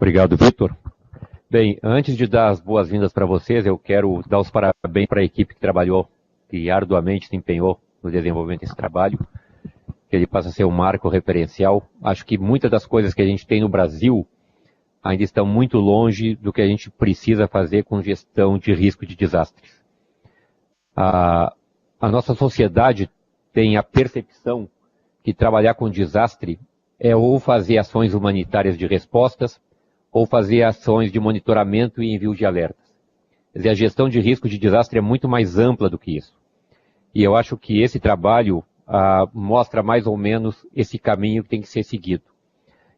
Obrigado, Vitor. Bem, antes de dar as boas-vindas para vocês, eu quero dar os parabéns para a equipe que trabalhou, que arduamente se empenhou no desenvolvimento desse trabalho, que ele passa a ser um marco referencial. Acho que muitas das coisas que a gente tem no Brasil ainda estão muito longe do que a gente precisa fazer com gestão de risco de desastres. A nossa sociedade tem a percepção que trabalhar com desastre é ou fazer ações humanitárias de respostas, ou fazer ações de monitoramento e envio de alertas. Quer dizer, a gestão de risco de desastre é muito mais ampla do que isso. E eu acho que esse trabalho mostra mais ou menos esse caminho que tem que ser seguido.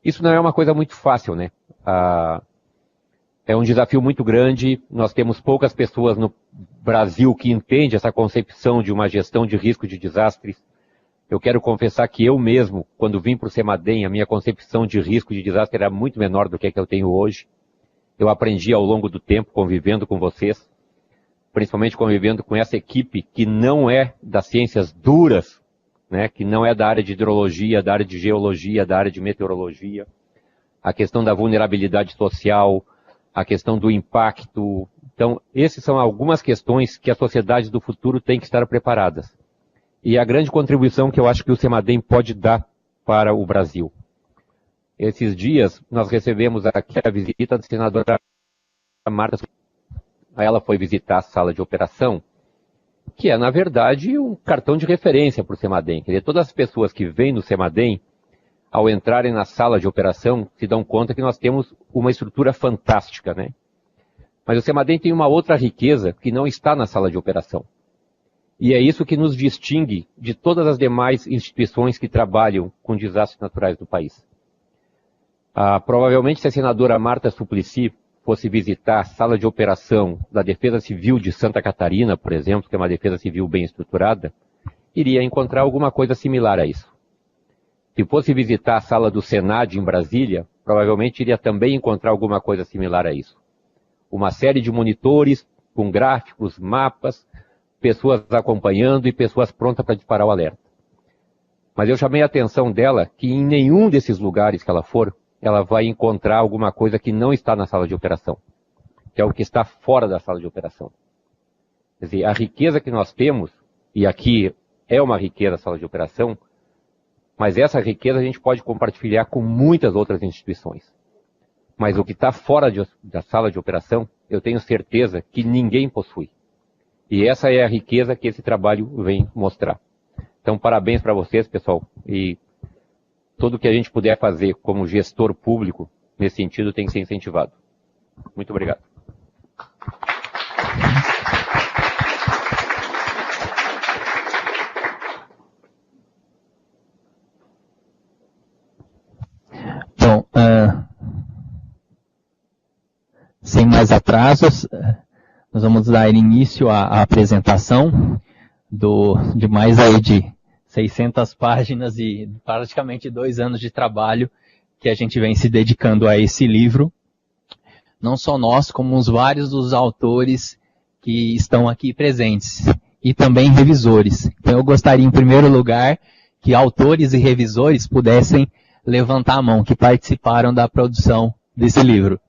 Isso não é uma coisa muito fácil, né? É um desafio muito grande, nós temos poucas pessoas no Brasil que entendem essa concepção de uma gestão de risco de desastres. Eu quero confessar que eu mesmo, quando vim para o CEMADEM, a minha concepção de risco de desastre era muito menor do que a que eu tenho hoje. Eu aprendi ao longo do tempo, convivendo com vocês, principalmente convivendo com essa equipe que não é das ciências duras, né, que não é da área de hidrologia, da área de geologia, da área de meteorologia, a questão da vulnerabilidade social, a questão do impacto. Então, essas são algumas questões que a sociedade do futuro tem que estar preparadas. E a grande contribuição que eu acho que o CEMADEM pode dar para o Brasil. Esses dias, nós recebemos aqui a visita da senadora Marta. Ela foi visitar a sala de operação, que é, na verdade, um cartão de referência para o CEMADEM. Quer dizer, todas as pessoas que vêm no CEMADEM, ao entrarem na sala de operação, se dão conta que nós temos uma estrutura fantástica, né? Mas o CEMADEM tem uma outra riqueza que não está na sala de operação. E é isso que nos distingue de todas as demais instituições que trabalham com desastres naturais do país. Provavelmente, se a senadora Marta Suplicy fosse visitar a sala de operação da Defesa Civil de Santa Catarina, por exemplo, que é uma defesa civil bem estruturada, iria encontrar alguma coisa similar a isso. Se fosse visitar a sala do Senad em Brasília, provavelmente iria também encontrar alguma coisa similar a isso. Uma série de monitores com gráficos, mapas, pessoas acompanhando e pessoas prontas para disparar o alerta. Mas eu chamei a atenção dela que em nenhum desses lugares que ela for, ela vai encontrar alguma coisa que não está na sala de operação, que é o que está fora da sala de operação. Quer dizer, a riqueza que nós temos, e aqui é uma riqueza a sala de operação, mas essa riqueza a gente pode compartilhar com muitas outras instituições. Mas o que está fora da sala de operação, eu tenho certeza que ninguém possui. E essa é a riqueza que esse trabalho vem mostrar. Então, parabéns para vocês, pessoal. E tudo que a gente puder fazer como gestor público, nesse sentido, tem que ser incentivado. Muito obrigado. Bom, sem mais atrasos, nós vamos dar início à apresentação de mais aí de 600 páginas e praticamente 2 anos de trabalho que a gente vem se dedicando a esse livro. Não só nós, como os vários dos autores que estão aqui presentes e também revisores. Então eu gostaria, em primeiro lugar, que autores e revisores pudessem levantar a mão, que participaram da produção desse livro.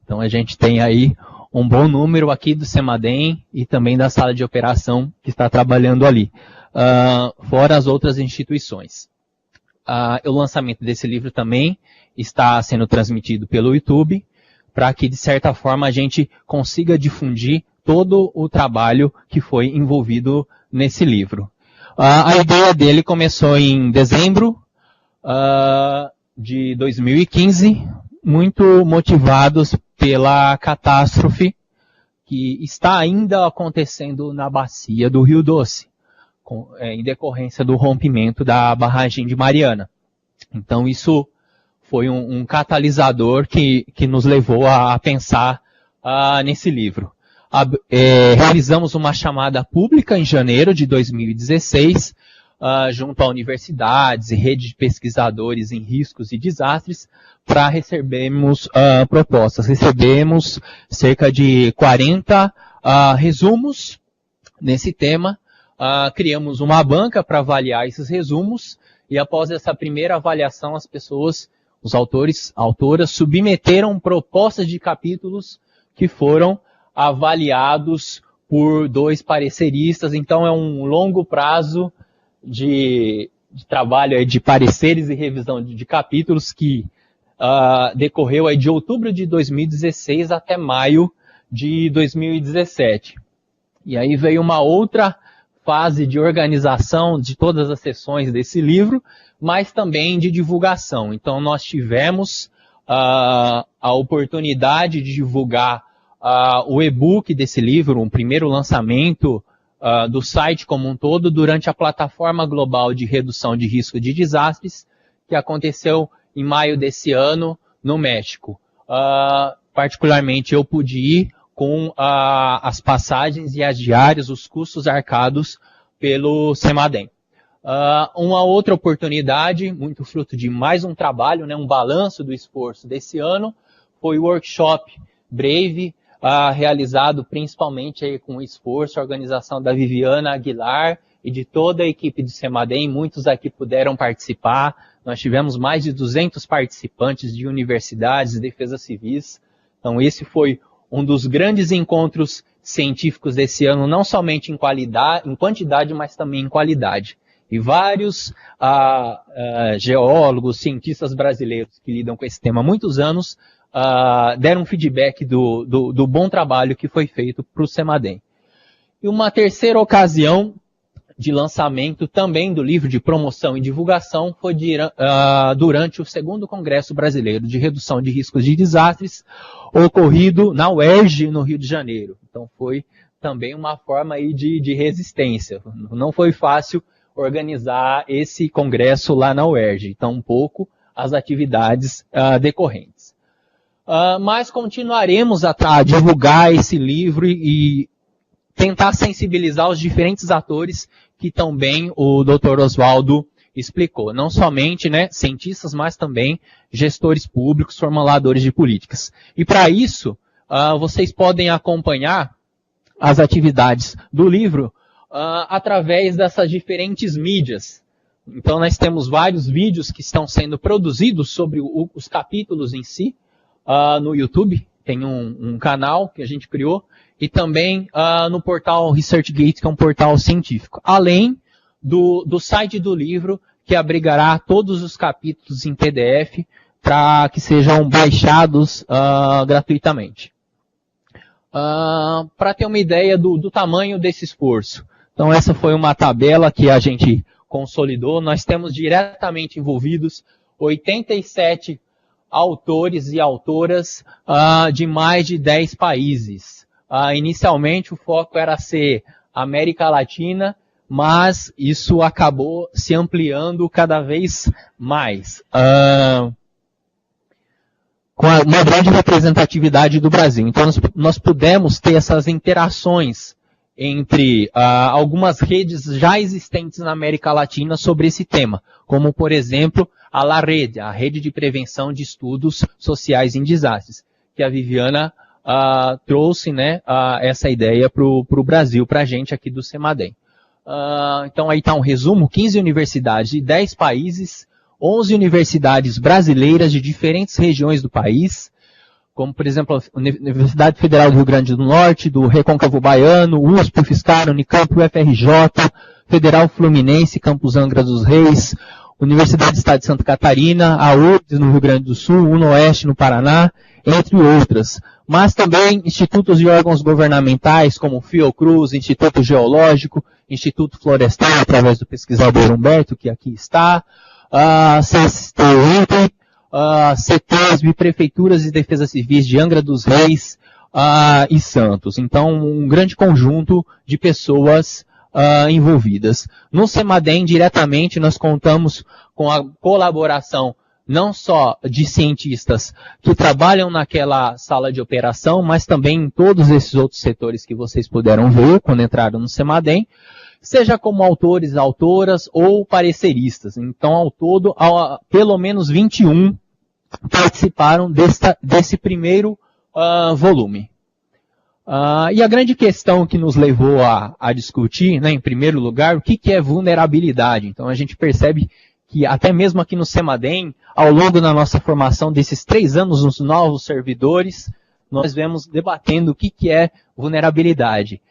Então a gente tem aí um bom número aqui do CEMADEM e também da sala de operação que está trabalhando ali, fora as outras instituições. O lançamento desse livro também está sendo transmitido pelo YouTube, para que, de certa forma, a gente consiga difundir todo o trabalho que foi envolvido nesse livro. A ideia dele começou em dezembro de 2015, muito motivados pela catástrofe que está ainda acontecendo na bacia do Rio Doce, em decorrência do rompimento da barragem de Mariana. Então isso foi um catalisador que nos levou a pensar nesse livro. Realizamos uma chamada pública em janeiro de 2016, junto a universidades e rede de pesquisadores em riscos e desastres, para recebermos propostas. Recebemos cerca de 40 resumos nesse tema, criamos uma banca para avaliar esses resumos, e após essa primeira avaliação as pessoas Os autoras submeteram propostas de capítulos que foram avaliados por 2 pareceristas, então é um longo prazo de trabalho aí de pareceres e revisão de capítulos que decorreu aí de outubro de 2016 até maio de 2017. E aí veio uma outra fase de organização de todas as sessões desse livro, mas também de divulgação. Então nós tivemos a oportunidade de divulgar o e-book desse livro, um primeiro lançamento do site como um todo, durante a Plataforma Global de Redução de Risco de Desastres, que aconteceu em maio desse ano no México. Particularmente eu pude ir com as passagens e as diárias, os custos arcados pelo CEMADEM. Uma outra oportunidade, muito fruto de mais um trabalho, né, um balanço do esforço desse ano, foi o workshop Brave, realizado principalmente aí com o esforço, a organização da Viviana Aguilar e de toda a equipe do CEMADEM. Muitos aqui puderam participar. Nós tivemos mais de 200 participantes de universidades e defesas civis. Então esse foi um dos grandes encontros científicos desse ano, não somente em quantidade, mas também em qualidade. E vários geólogos, cientistas brasileiros que lidam com esse tema há muitos anos, deram feedback do bom trabalho que foi feito para o CEMADEM. E uma terceira ocasião de lançamento também do livro de promoção e divulgação foi durante o 2º Congresso Brasileiro de Redução de Riscos de Desastres, ocorrido na UERJ, no Rio de Janeiro. Então foi também uma forma aí de resistência. Não foi fácil organizar esse congresso lá na UERJ, então um pouco as atividades decorrentes. Mas continuaremos a divulgar esse livro e tentar sensibilizar os diferentes atores que também o Dr. Oswaldo explicou. Não somente, né, cientistas, mas também gestores públicos, formuladores de políticas. E para isso, vocês podem acompanhar as atividades do livro através dessas diferentes mídias. Então nós temos vários vídeos que estão sendo produzidos sobre os capítulos em si, no YouTube, tem um canal que a gente criou, e também no portal ResearchGate, que é um portal científico. Além do site do livro, que abrigará todos os capítulos em PDF, para que sejam baixados gratuitamente. Para ter uma ideia do tamanho desse esforço. Então essa foi uma tabela que a gente consolidou. Nós temos diretamente envolvidos 87 autores e autoras de mais de 10 países. Inicialmente o foco era ser América Latina, mas isso acabou se ampliando cada vez mais. Com uma grande representatividade do Brasil. Então nós pudemos ter essas interações entre algumas redes já existentes na América Latina sobre esse tema, como por exemplo a La Rede, a Rede de Prevenção de Estudos Sociais em Desastres, que a Viviana trouxe, né, essa ideia para o Brasil, para a gente aqui do CEMADEM. Então aí está um resumo: 15 universidades de 10 países, 11 universidades brasileiras de diferentes regiões do país, como por exemplo a Universidade Federal do Rio Grande do Norte, do Recôncavo Baiano, USP, UFSCar, Unicamp, UFRJ, Federal Fluminense, Campus Angra dos Reis, Universidade do Estado de Santa Catarina, a URGS no Rio Grande do Sul, UNOeste no Paraná, entre outras. Mas também institutos e órgãos governamentais, como o Fiocruz, Instituto Geológico, Instituto Florestal, através do pesquisador Humberto, que aqui está, CSTU, CETESB, Prefeituras e Defesas Civis de Angra dos Reis e Santos. Então, um grande conjunto de pessoas envolvidas. No CEMADEM, diretamente, nós contamos com a colaboração não só de cientistas que trabalham naquela sala de operação, mas também em todos esses outros setores que vocês puderam ver quando entraram no CEMADEM, seja como autores, autoras ou pareceristas. Então, ao todo, pelo menos 21 participaram desse primeiro volume. E a grande questão que nos levou a discutir, né, em primeiro lugar, o que é vulnerabilidade. Então a gente percebe que até mesmo aqui no CEMADEM, ao longo da nossa formação desses 3 anos nos novos servidores, nós vemos debatendo o que é vulnerabilidade.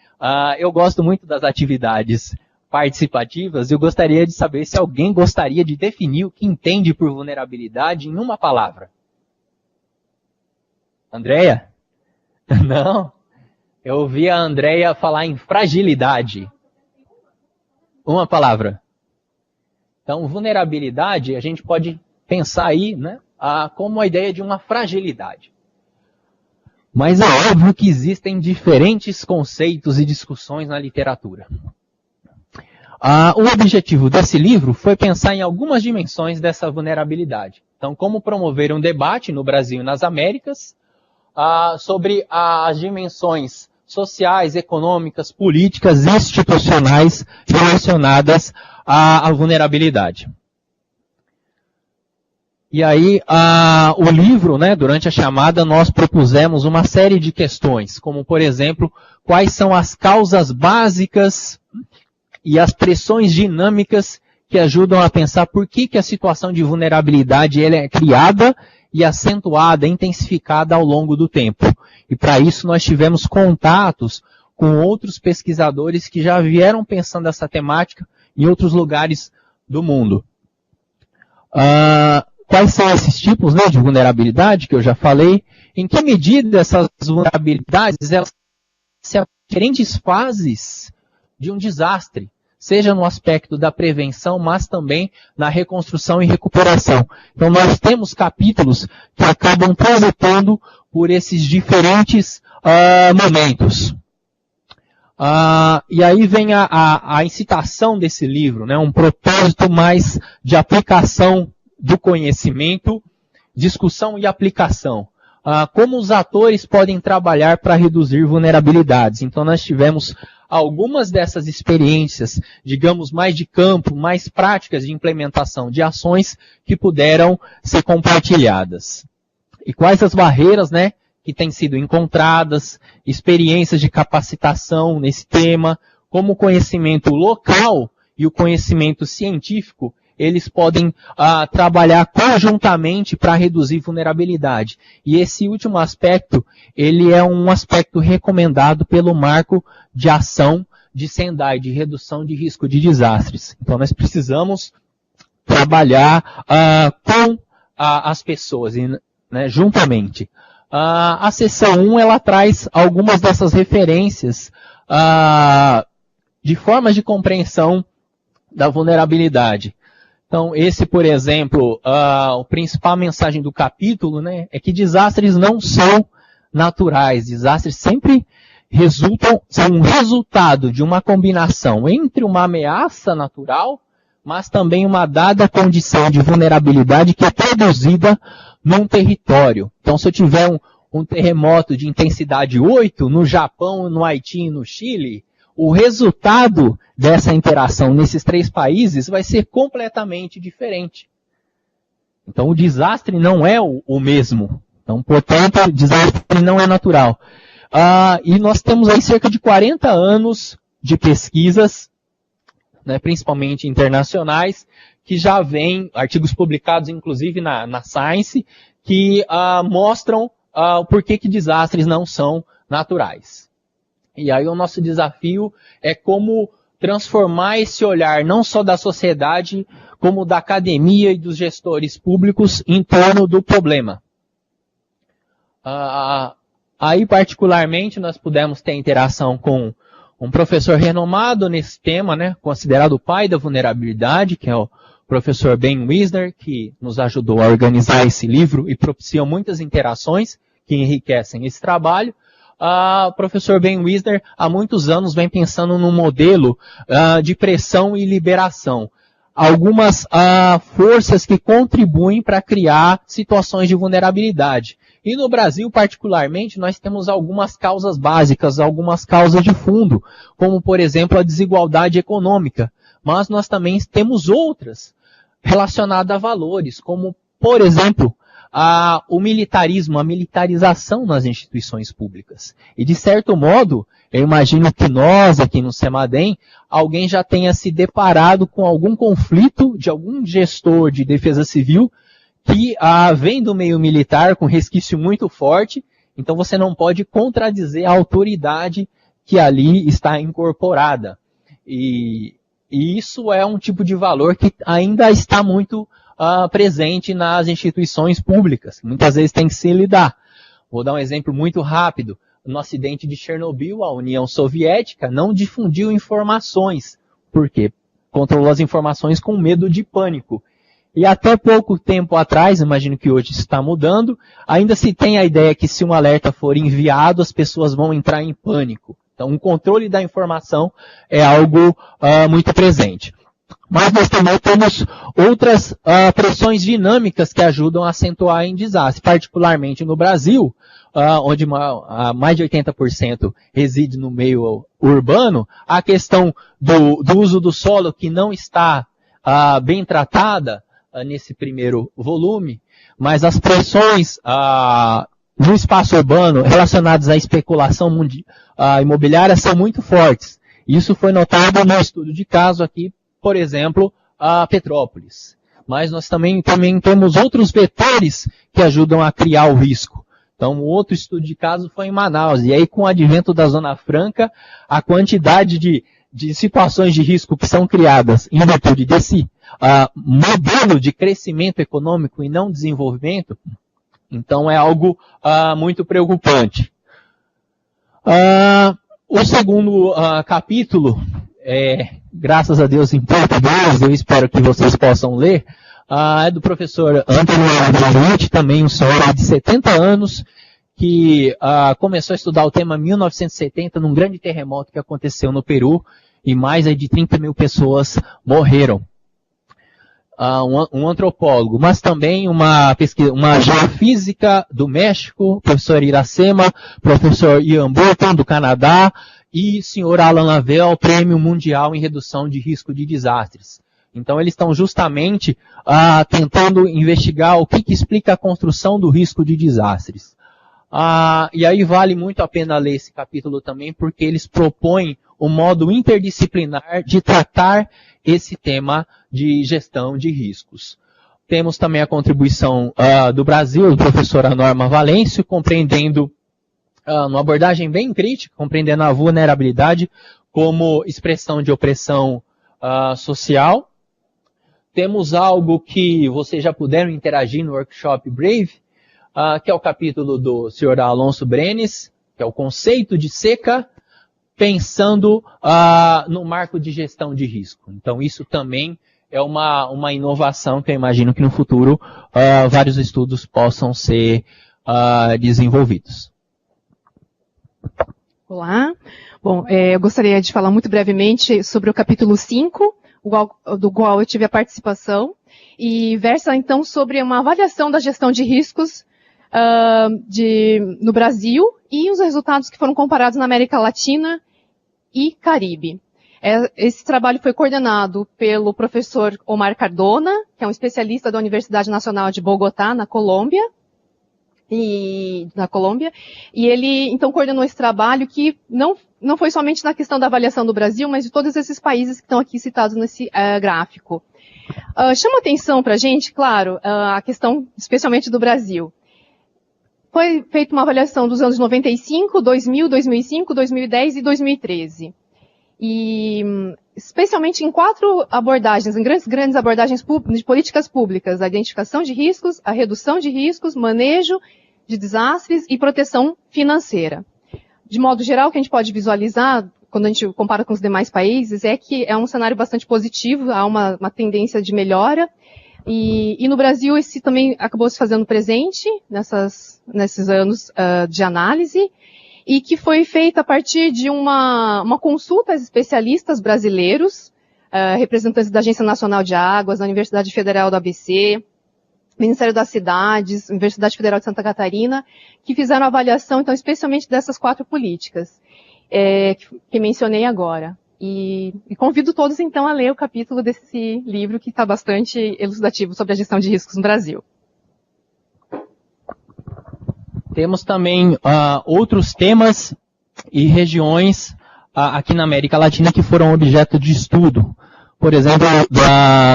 Eu gosto muito das atividades participativas, eu gostaria de saber se alguém gostaria de definir o que entende por vulnerabilidade em uma palavra. Andréia? Não? Eu ouvi a Andréia falar em fragilidade. Uma palavra. Então, vulnerabilidade, a gente pode pensar aí, né, como a ideia de uma fragilidade. Mas é óbvio que existem diferentes conceitos e discussões na literatura. O objetivo desse livro foi pensar em algumas dimensões dessa vulnerabilidade. Então, como promover um debate no Brasil e nas Américas sobre as dimensões sociais, econômicas, políticas e institucionais relacionadas à vulnerabilidade. E aí, o livro, né, durante a chamada, nós propusemos uma série de questões, como, por exemplo, quais são as causas básicas e as pressões dinâmicas que ajudam a pensar por que a situação de vulnerabilidade ela é criada e acentuada, intensificada ao longo do tempo. E para isso nós tivemos contatos com outros pesquisadores que já vieram pensando essa temática em outros lugares do mundo. Quais são esses tipos, né, de vulnerabilidade que eu já falei? Em que medida essas vulnerabilidades elas se aplicam em diferentes fases de um desastre, seja no aspecto da prevenção, mas também na reconstrução e recuperação. Então nós temos capítulos que acabam transitando por esses diferentes momentos. E aí vem a incitação desse livro, né, um propósito mais de aplicação do conhecimento, discussão e aplicação. Como os atores podem trabalhar para reduzir vulnerabilidades. Então nós tivemos algumas dessas experiências, digamos, mais de campo, mais práticas de implementação de ações que puderam ser compartilhadas. E quais as barreiras, né, que têm sido encontradas, experiências de capacitação nesse tema, como o conhecimento local e o conhecimento científico, eles podem trabalhar conjuntamente para reduzir vulnerabilidade. E esse último aspecto, ele é um aspecto recomendado pelo marco de ação de Sendai, de redução de risco de desastres. Então nós precisamos trabalhar com as pessoas, né, juntamente. A seção 1, ela traz algumas dessas referências de formas de compreensão da vulnerabilidade. Então, esse, por exemplo, a principal mensagem do capítulo, né, é que desastres não são naturais. Desastres sempre são um resultado de uma combinação entre uma ameaça natural, mas também uma dada condição de vulnerabilidade que é produzida num território. Então, se eu tiver um terremoto de intensidade 8 no Japão, no Haiti e no Chile, o resultado dessa interação nesses 3 países vai ser completamente diferente. Então, o desastre não é o mesmo. Então, portanto, o desastre não é natural. E nós temos aí cerca de 40 anos de pesquisas, né, principalmente internacionais, que já vêm, artigos publicados inclusive na Science, que mostram por que desastres não são naturais. E aí o nosso desafio é como transformar esse olhar não só da sociedade, como da academia e dos gestores públicos em torno do problema. Aí, particularmente, nós pudemos ter interação com um professor renomado nesse tema, né, considerado o pai da vulnerabilidade, que é o professor Ben Wisner, que nos ajudou a organizar esse livro e propicia muitas interações que enriquecem esse trabalho. O professor Ben Wisner, há muitos anos, vem pensando num modelo de pressão e liberação. Algumas forças que contribuem para criar situações de vulnerabilidade. E no Brasil, particularmente, nós temos algumas causas básicas, algumas causas de fundo, como, por exemplo, a desigualdade econômica. Mas nós também temos outras relacionadas a valores, como, por exemplo, o militarismo, a militarização nas instituições públicas. E, de certo modo, eu imagino que nós, aqui no CEMADEM, alguém já tenha se deparado com algum conflito de algum gestor de defesa civil que vem do meio militar com resquício muito forte, então você não pode contradizer a autoridade que ali está incorporada. E isso é um tipo de valor que ainda está muito presente nas instituições públicas. Muitas vezes tem que se lidar. Vou dar um exemplo muito rápido. No acidente de Chernobyl, a União Soviética não difundiu informações. Por quê? Controlou as informações com medo de pânico. E até pouco tempo atrás, imagino que hoje está mudando, ainda se tem a ideia que se um alerta for enviado, as pessoas vão entrar em pânico. Então, o controle da informação é algo muito presente. Mas nós também temos outras pressões dinâmicas que ajudam a acentuar em desastre, particularmente no Brasil, onde mais de 80% reside no meio urbano, a questão do uso do solo que não está bem tratada nesse primeiro volume, mas as pressões no espaço urbano relacionadas à especulação imobiliária são muito fortes. Isso foi notado no estudo de caso aqui, por exemplo, a Petrópolis. Mas nós também temos outros vetores que ajudam a criar o risco. Então, outro estudo de caso foi em Manaus. E aí, com o advento da Zona Franca, a quantidade de situações de risco que são criadas em virtude desse modelo de crescimento econômico e não desenvolvimento, então é algo muito preocupante. O segundo capítulo, graças a Deus em português, eu espero que vocês possam ler, é do professor Antônio Alvarenga, também um senhor de 70 anos, que começou a estudar o tema em 1970 num grande terremoto que aconteceu no Peru, e mais de 30 mil pessoas morreram. Um antropólogo, mas também uma geofísica do México, professor Iracema, professor Ian Burton do Canadá e senhor Alan Lavelle, Prêmio Mundial em Redução de Risco de Desastres. Então eles estão justamente tentando investigar o que explica a construção do risco de desastres. E aí vale muito a pena ler esse capítulo também, porque eles propõem um modo interdisciplinar de tratar esse tema de gestão de riscos. Temos também a contribuição do Brasil, do professor Norma Valêncio, compreendendo, numa abordagem bem crítica, compreendendo a vulnerabilidade como expressão de opressão social. Temos algo que vocês já puderam interagir no workshop Brave, que é o capítulo do senhor Alonso Brenes, que é o conceito de seca, pensando no marco de gestão de risco. Então, isso também é uma inovação que eu imagino que no futuro vários estudos possam ser desenvolvidos. Olá. Bom, eu gostaria de falar muito brevemente sobre o capítulo 5, do qual eu tive a participação, e versa então sobre uma avaliação da gestão de riscos no Brasil e os resultados que foram comparados na América Latina e Caribe. Esse trabalho foi coordenado pelo professor Omar Cardona, que é um especialista da Universidade Nacional de Bogotá, na Colômbia. E ele, então, coordenou esse trabalho que não foi somente na questão da avaliação do Brasil, mas de todos esses países que estão aqui citados nesse gráfico. Chama atenção para a gente, claro, a questão especialmente do Brasil. Foi feita uma avaliação dos anos 95, 2000, 2005, 2010 e 2013. E especialmente em 4 abordagens, em grandes abordagens de políticas públicas: a identificação de riscos, a redução de riscos, manejo de desastres e proteção financeira. De modo geral, o que a gente pode visualizar, quando a gente compara com os demais países, é que é um cenário bastante positivo, há uma tendência de melhora. E no Brasil, esse também acabou se fazendo presente nesses anos de análise, e que foi feita a partir de uma consulta aos especialistas brasileiros, representantes da Agência Nacional de Águas, da Universidade Federal do ABC, Ministério das Cidades, Universidade Federal de Santa Catarina, que fizeram a avaliação, então, especialmente dessas 4 políticas que mencionei agora. E convido todos, então, a ler o capítulo desse livro, que está bastante elucidativo sobre a gestão de riscos no Brasil. Temos também outros temas e regiões aqui na América Latina que foram objeto de estudo. Por exemplo,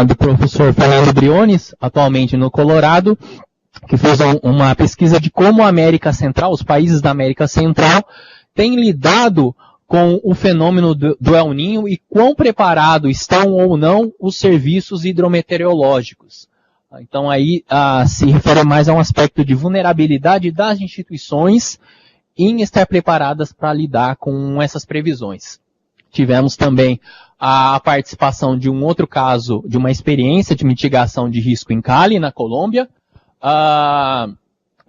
do professor Fernando Briones, atualmente no Colorado, que fez uma pesquisa de como a América Central, os países da América Central, têm lidado com o fenômeno do El Niño e quão preparados estão ou não os serviços hidrometeorológicos. Então aí se refere mais a um aspecto de vulnerabilidade das instituições em estar preparadas para lidar com essas previsões. Tivemos também a participação de um outro caso, de uma experiência de mitigação de risco em Cali, na Colômbia,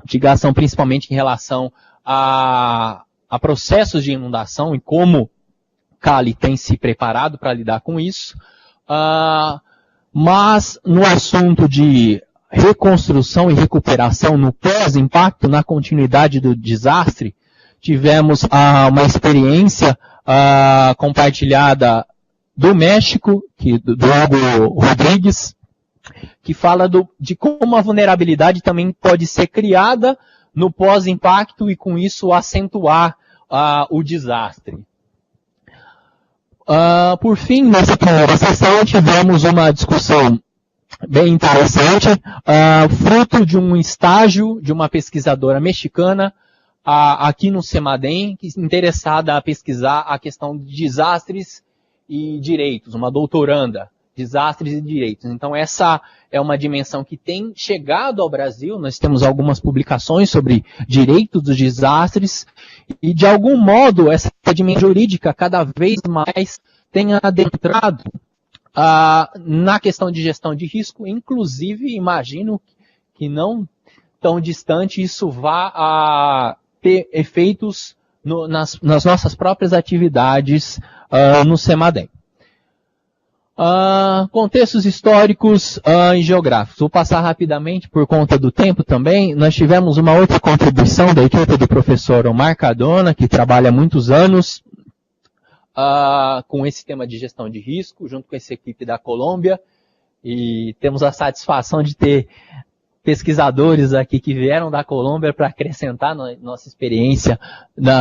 mitigação principalmente em relação a processos de inundação e como Cali tem se preparado para lidar com isso. Mas no assunto de reconstrução e recuperação no pós-impacto, na continuidade do desastre, tivemos uma experiência compartilhada do México, do Hugo Rodrigues, que fala de como a vulnerabilidade também pode ser criada no pós-impacto e com isso acentuar o desastre. Por fim, nessa primeira sessão, tivemos uma discussão bem interessante, fruto de um estágio de uma pesquisadora mexicana aqui no CEMADEM, interessada a pesquisar a questão de desastres e direitos, uma doutoranda, desastres e direitos. Então essa é uma dimensão que tem chegado ao Brasil, nós temos algumas publicações sobre direitos dos desastres, e de algum modo essa dimensão jurídica cada vez mais tem adentrado na questão de gestão de risco, inclusive imagino que não tão distante isso vá ter efeitos nas nossas próprias atividades no CEMADEM. Contextos históricos e geográficos. Vou passar rapidamente por conta do tempo também. Nós tivemos uma outra contribuição da equipe do professor Omar Cardona, que trabalha há muitos anos com esse tema de gestão de risco, junto com essa equipe da Colômbia. E temos a satisfação de ter pesquisadores aqui que vieram da Colômbia para acrescentar na nossa experiência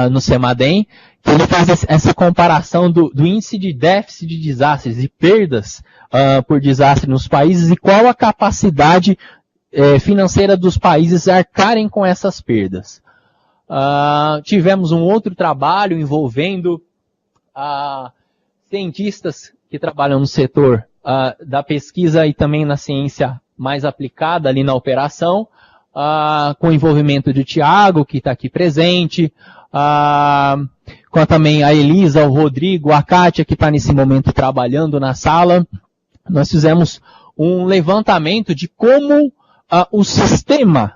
no CEMADEM, que ele faz essa comparação do índice de déficit de desastres e perdas por desastre nos países e qual a capacidade financeira dos países arcarem com essas perdas. Tivemos um outro trabalho envolvendo cientistas que trabalham no setor da pesquisa e também na ciência mais aplicada ali na operação, com o envolvimento de Tiago, que está aqui presente, com também a Elisa, o Rodrigo, a Kátia, que está nesse momento trabalhando na sala. Nós fizemos um levantamento de como o sistema,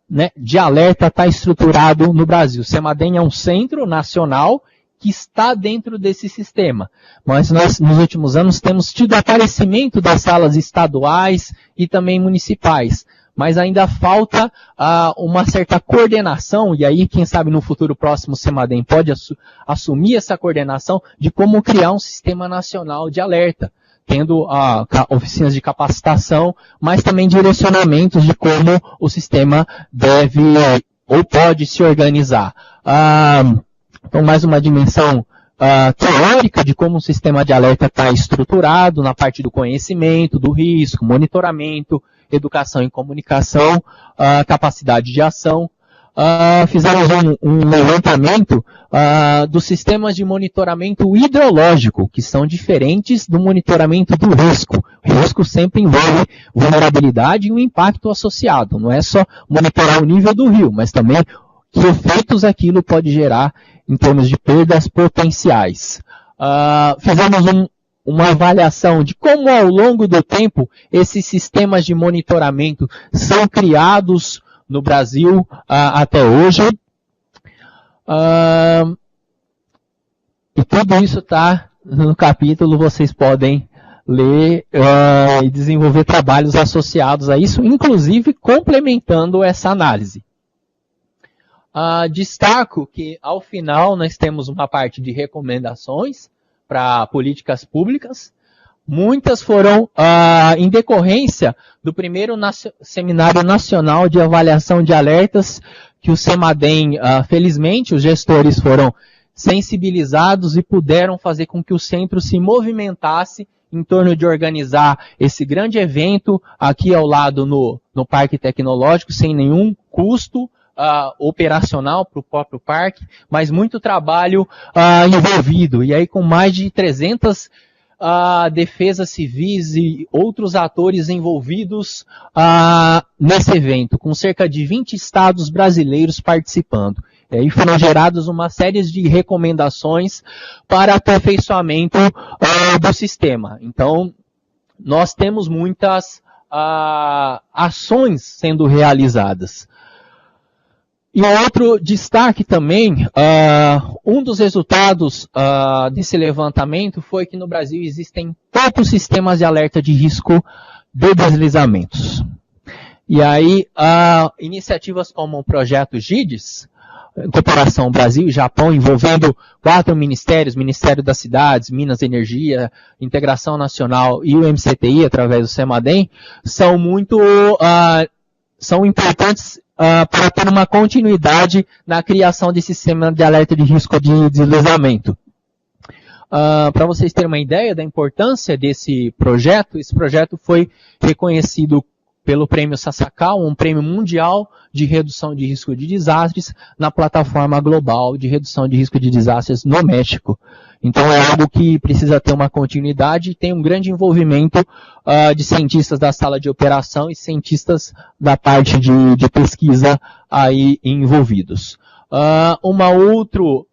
né, de alerta está estruturado no Brasil. O CEMADEM é um centro nacional que está dentro desse sistema. Mas nós, nos últimos anos, temos tido aparecimento das salas estaduais e também municipais. Mas ainda falta uma certa coordenação, e aí, quem sabe, no futuro próximo, o CEMADEM pode assumir essa coordenação de como criar um sistema nacional de alerta, tendo oficinas de capacitação, mas também direcionamentos de como o sistema deve ou pode se organizar. Então, mais uma dimensão teórica de como o sistema de alerta está estruturado na parte do conhecimento, do risco, monitoramento, educação e comunicação, capacidade de ação. Fizemos um levantamento dos sistemas de monitoramento hidrológico, que são diferentes do monitoramento do risco. O risco sempre envolve vulnerabilidade e um impacto associado. Não é só monitorar o nível do rio, mas também que efeitos aquilo pode gerar em termos de perdas potenciais. Fizemos uma avaliação de como ao longo do tempo esses sistemas de monitoramento são criados no Brasil até hoje. E tudo isso está no capítulo, vocês podem ler e desenvolver trabalhos associados a isso, inclusive complementando essa análise. Destaco que, ao final, nós temos uma parte de recomendações para políticas públicas, Muitas foram em decorrência do primeiro Seminário Nacional de Avaliação de Alertas, que o CEMADEM, felizmente, os gestores foram sensibilizados e puderam fazer com que o centro se movimentasse em torno de organizar esse grande evento aqui ao lado no Parque Tecnológico, sem nenhum custo operacional para o próprio parque, mas muito trabalho envolvido. E aí com mais de 300 defesas civis e outros atores envolvidos nesse evento, com cerca de 20 estados brasileiros participando. E aí foram geradas uma série de recomendações para aperfeiçoamento do sistema. Então, nós temos muitas ações sendo realizadas. E outro destaque também, um dos resultados desse levantamento foi que no Brasil existem poucos sistemas de alerta de risco de deslizamentos. E aí, iniciativas como o projeto GIDES, Cooperação Brasil e Japão, envolvendo 4 ministérios, Ministério das Cidades, Minas e Energia, Integração Nacional e o MCTI, através do CEMADEM, são importantes para ter uma continuidade na criação desse sistema de alerta de risco de deslizamento. Para vocês terem uma ideia da importância desse projeto, esse projeto foi reconhecido pelo Prêmio Sasakawa, um prêmio mundial de redução de risco de desastres, na plataforma global de redução de risco de desastres no México. Então é algo que precisa ter uma continuidade e tem um grande envolvimento de cientistas da sala de operação e cientistas da parte de pesquisa aí envolvidos. Outro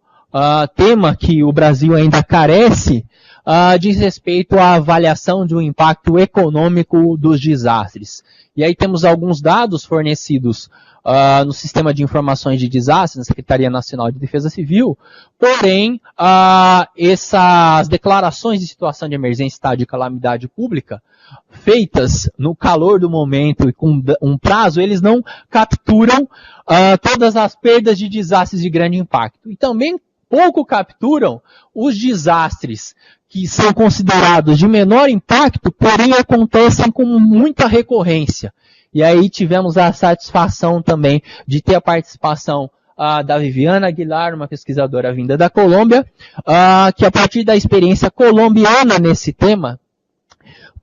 tema que o Brasil ainda carece diz respeito à avaliação do impacto econômico dos desastres. E aí temos alguns dados fornecidos no Sistema de Informações de Desastres, na Secretaria Nacional de Defesa Civil, porém, essas declarações de situação de emergência e estado de calamidade pública, feitas no calor do momento e com um prazo, eles não capturam todas as perdas de desastres de grande impacto. E também pouco capturam os desastres que são considerados de menor impacto, porém acontecem com muita recorrência. E aí tivemos a satisfação também de ter a participação da Viviana Aguilar, uma pesquisadora vinda da Colômbia, que a partir da experiência colombiana nesse tema,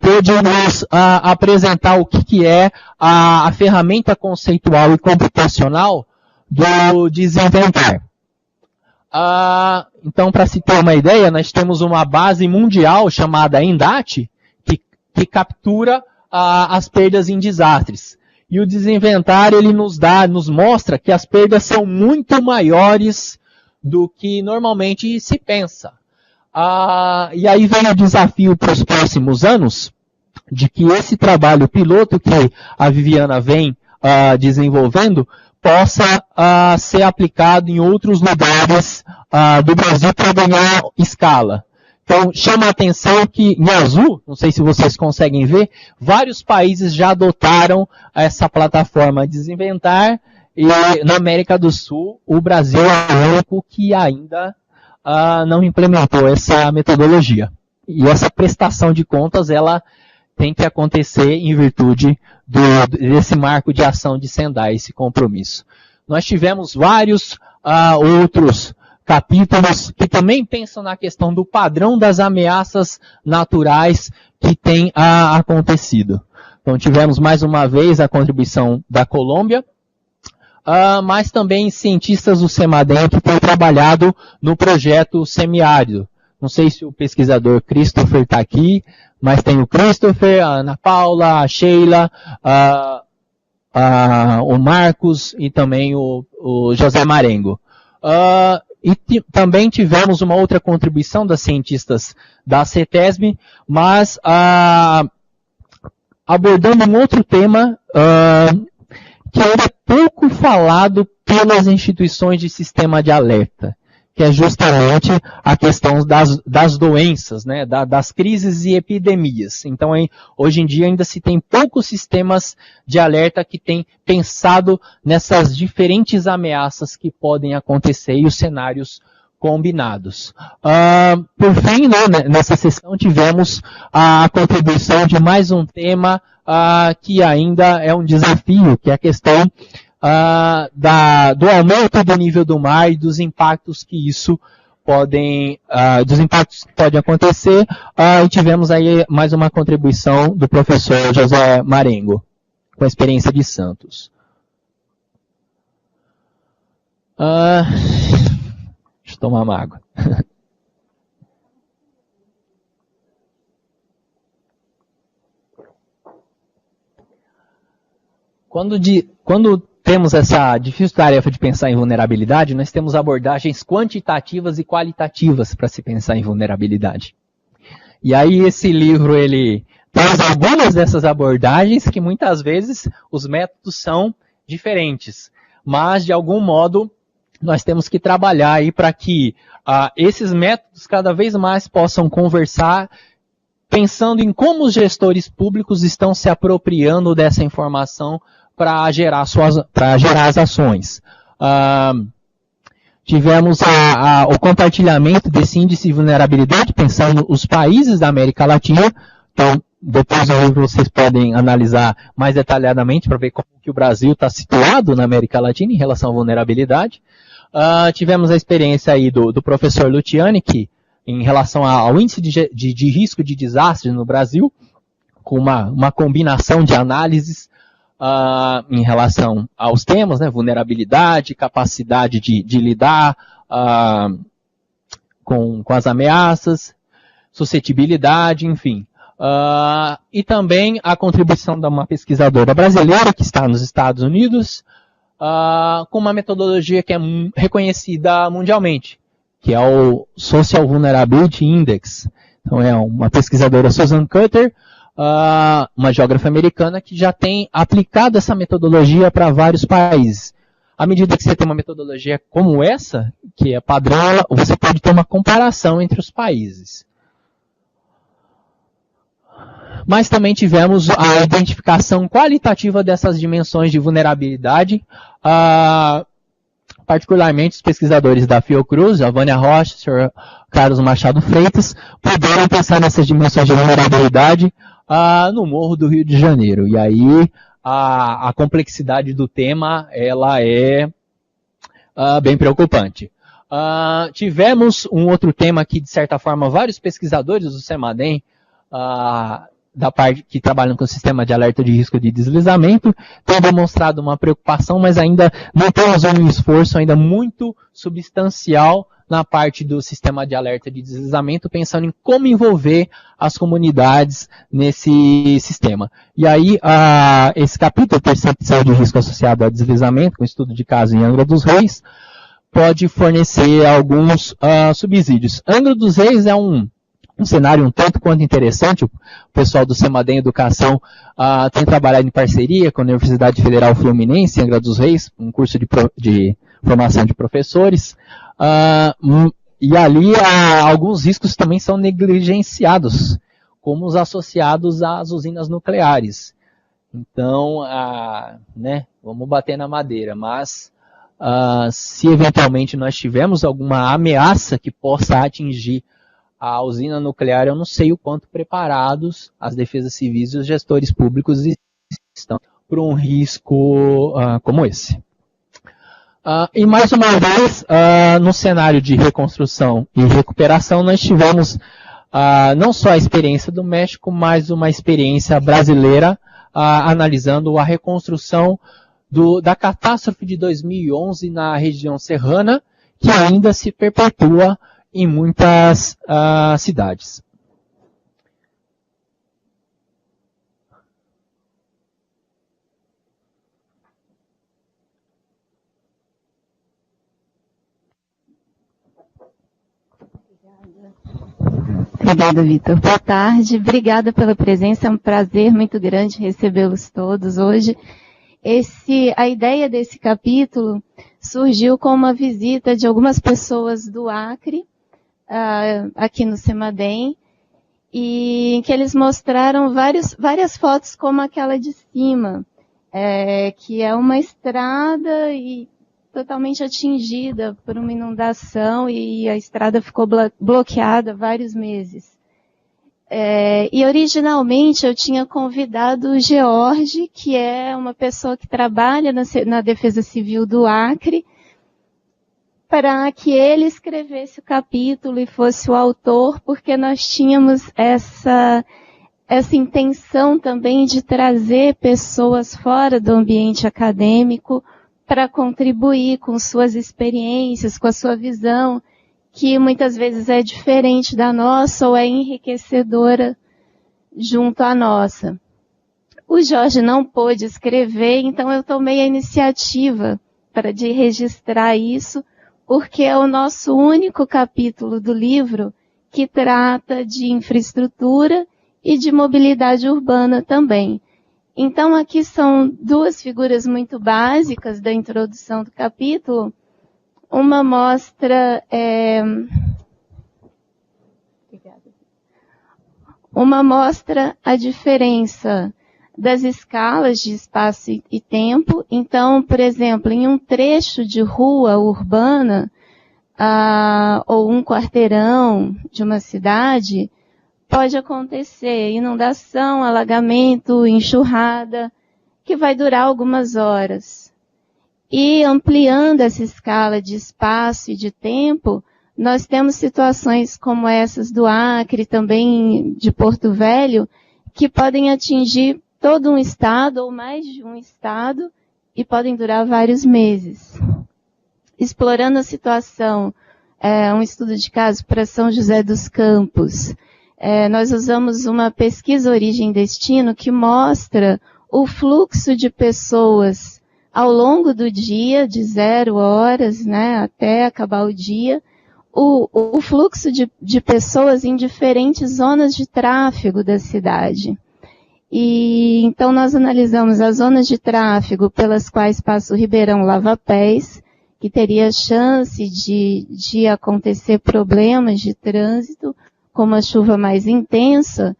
pôde nos apresentar o que é a ferramenta conceitual e computacional do Desinventar. Então, para se ter uma ideia, nós temos uma base mundial chamada ENDAT, que captura as perdas em desastres. E o Desinventar, ele nos mostra que as perdas são muito maiores do que normalmente se pensa. E aí vem o desafio para os próximos anos, de que esse trabalho piloto que a Viviana vem desenvolvendo, possa ser aplicado em outros lugares do Brasil para ganhar escala. Então, chama a atenção que, em azul, não sei se vocês conseguem ver, vários países já adotaram essa plataforma Desinventar, e na América do Sul, o Brasil é o único que ainda não implementou essa metodologia. E essa prestação de contas, ela tem que acontecer em virtude desse marco de ação de Sendai, esse compromisso. Nós tivemos vários outros capítulos que também pensam na questão do padrão das ameaças naturais que tem acontecido. Então tivemos mais uma vez a contribuição da Colômbia, mas também cientistas do CEMADEM que têm trabalhado no projeto semiárido. Não sei se o pesquisador Christopher está aqui, mas tem o Christopher, a Ana Paula, a Sheila, o Marcos e também o José Marengo. E também tivemos uma outra contribuição das cientistas da CETESB, mas abordando um outro tema que ainda é pouco falado pelas instituições de sistema de alerta, que é justamente a questão das doenças, né, das crises e epidemias. Então, hoje em dia ainda se tem poucos sistemas de alerta que têm pensado nessas diferentes ameaças que podem acontecer e os cenários combinados. Por fim, né, nessa sessão tivemos a contribuição de mais um tema que ainda é um desafio, que é a questão do aumento do nível do mar e dos impactos que isso podem acontecer. E tivemos aí mais uma contribuição do professor José Marengo, com a experiência de Santos. Deixa eu tomar uma água. Quando temos essa difícil tarefa de pensar em vulnerabilidade, nós temos abordagens quantitativas e qualitativas para se pensar em vulnerabilidade. E aí esse livro, ele traz algumas dessas abordagens que muitas vezes os métodos são diferentes. Mas, de algum modo, nós temos que trabalhar aí para que esses métodos cada vez mais possam conversar, pensando em como os gestores públicos estão se apropriando dessa informação para gerar as ações. Tivemos o compartilhamento desse índice de vulnerabilidade, pensando os países da América Latina. Então, depois do livro vocês podem analisar mais detalhadamente para ver como que o Brasil está situado na América Latina em relação à vulnerabilidade. Tivemos a experiência aí do professor Luciani, que em relação ao índice de risco de desastre no Brasil, com uma combinação de análises em relação aos temas, né, vulnerabilidade, capacidade de lidar com as ameaças, suscetibilidade, enfim. E também a contribuição de uma pesquisadora brasileira que está nos Estados Unidos, com uma metodologia que é reconhecida mundialmente, que é o Social Vulnerability Index. Então é uma pesquisadora, Susan Cutter, uma geógrafa americana, que já tem aplicado essa metodologia para vários países. À medida que você tem uma metodologia como essa, que é padrão, você pode ter uma comparação entre os países. Mas também tivemos a identificação qualitativa dessas dimensões de vulnerabilidade, particularmente os pesquisadores da Fiocruz, a Vânia Rocha, o Sr. Carlos Machado Freitas, puderam pensar nessas dimensões de vulnerabilidade no Morro do Rio de Janeiro. E aí a complexidade do tema ela é bem preocupante. Tivemos um outro tema que, de certa forma, vários pesquisadores do CEMADEM, da parte que trabalham com o sistema de alerta de risco de deslizamento, têm demonstrado uma preocupação, mas ainda não temos um esforço ainda muito substancial na parte do sistema de alerta de deslizamento, pensando em como envolver as comunidades nesse sistema. E aí, esse capítulo, percepção de risco associado a deslizamento, com estudo de caso em Angra dos Reis, pode fornecer alguns subsídios. Angra dos Reis é um cenário um tanto quanto interessante. O pessoal do CEMADEM Educação tem trabalhado em parceria com a Universidade Federal Fluminense, em Angra dos Reis, um curso de formação de professores. E ali alguns riscos também são negligenciados, como os associados às usinas nucleares. Então, né, vamos bater na madeira, mas se eventualmente nós tivermos alguma ameaça que possa atingir a usina nuclear, eu não sei o quanto preparados as defesas civis e os gestores públicos estão para um risco como esse. E mais uma vez, no cenário de reconstrução e recuperação, nós tivemos não só a experiência do México, mas uma experiência brasileira analisando a reconstrução da catástrofe de 2011 na região serrana, que ainda se perpetua em muitas cidades. Obrigada, Vitor. Boa tarde, obrigada pela presença, é um prazer muito grande recebê-los todos hoje. A ideia desse capítulo surgiu com uma visita de algumas pessoas do Acre, aqui no CEMADEM, e em que eles mostraram várias fotos como aquela de cima, que é uma estrada e totalmente atingida por uma inundação e a estrada ficou bloqueada vários meses. E originalmente eu tinha convidado o George, que é uma pessoa que trabalha na Defesa Civil do Acre, para que ele escrevesse o capítulo e fosse o autor, porque nós tínhamos essa intenção também de trazer pessoas fora do ambiente acadêmico para contribuir com suas experiências, com a sua visão, que muitas vezes é diferente da nossa ou é enriquecedora junto à nossa. O Jorge não pôde escrever, então eu tomei a iniciativa de registrar isso, porque é o nosso único capítulo do livro que trata de infraestrutura e de mobilidade urbana também. Então aqui são duas figuras muito básicas da introdução do capítulo. Uma mostra a diferença das escalas de espaço e tempo. Então, por exemplo, em um trecho de rua urbana, ou um quarteirão de uma cidade, pode acontecer inundação, alagamento, enxurrada, que vai durar algumas horas. E ampliando essa escala de espaço e de tempo, nós temos situações como essas do Acre, também de Porto Velho, que podem atingir todo um estado ou mais de um estado e podem durar vários meses. Explorando a situação, um estudo de caso para São José dos Campos, nós usamos uma pesquisa origem-destino que mostra o fluxo de pessoas ao longo do dia, de 0 horas, né, até acabar o dia, o fluxo de pessoas em diferentes zonas de tráfego da cidade. E então nós analisamos as zonas de tráfego pelas quais passa o Ribeirão Lava-Pés, que teria chance de acontecer problemas de trânsito, com uma chuva mais intensa,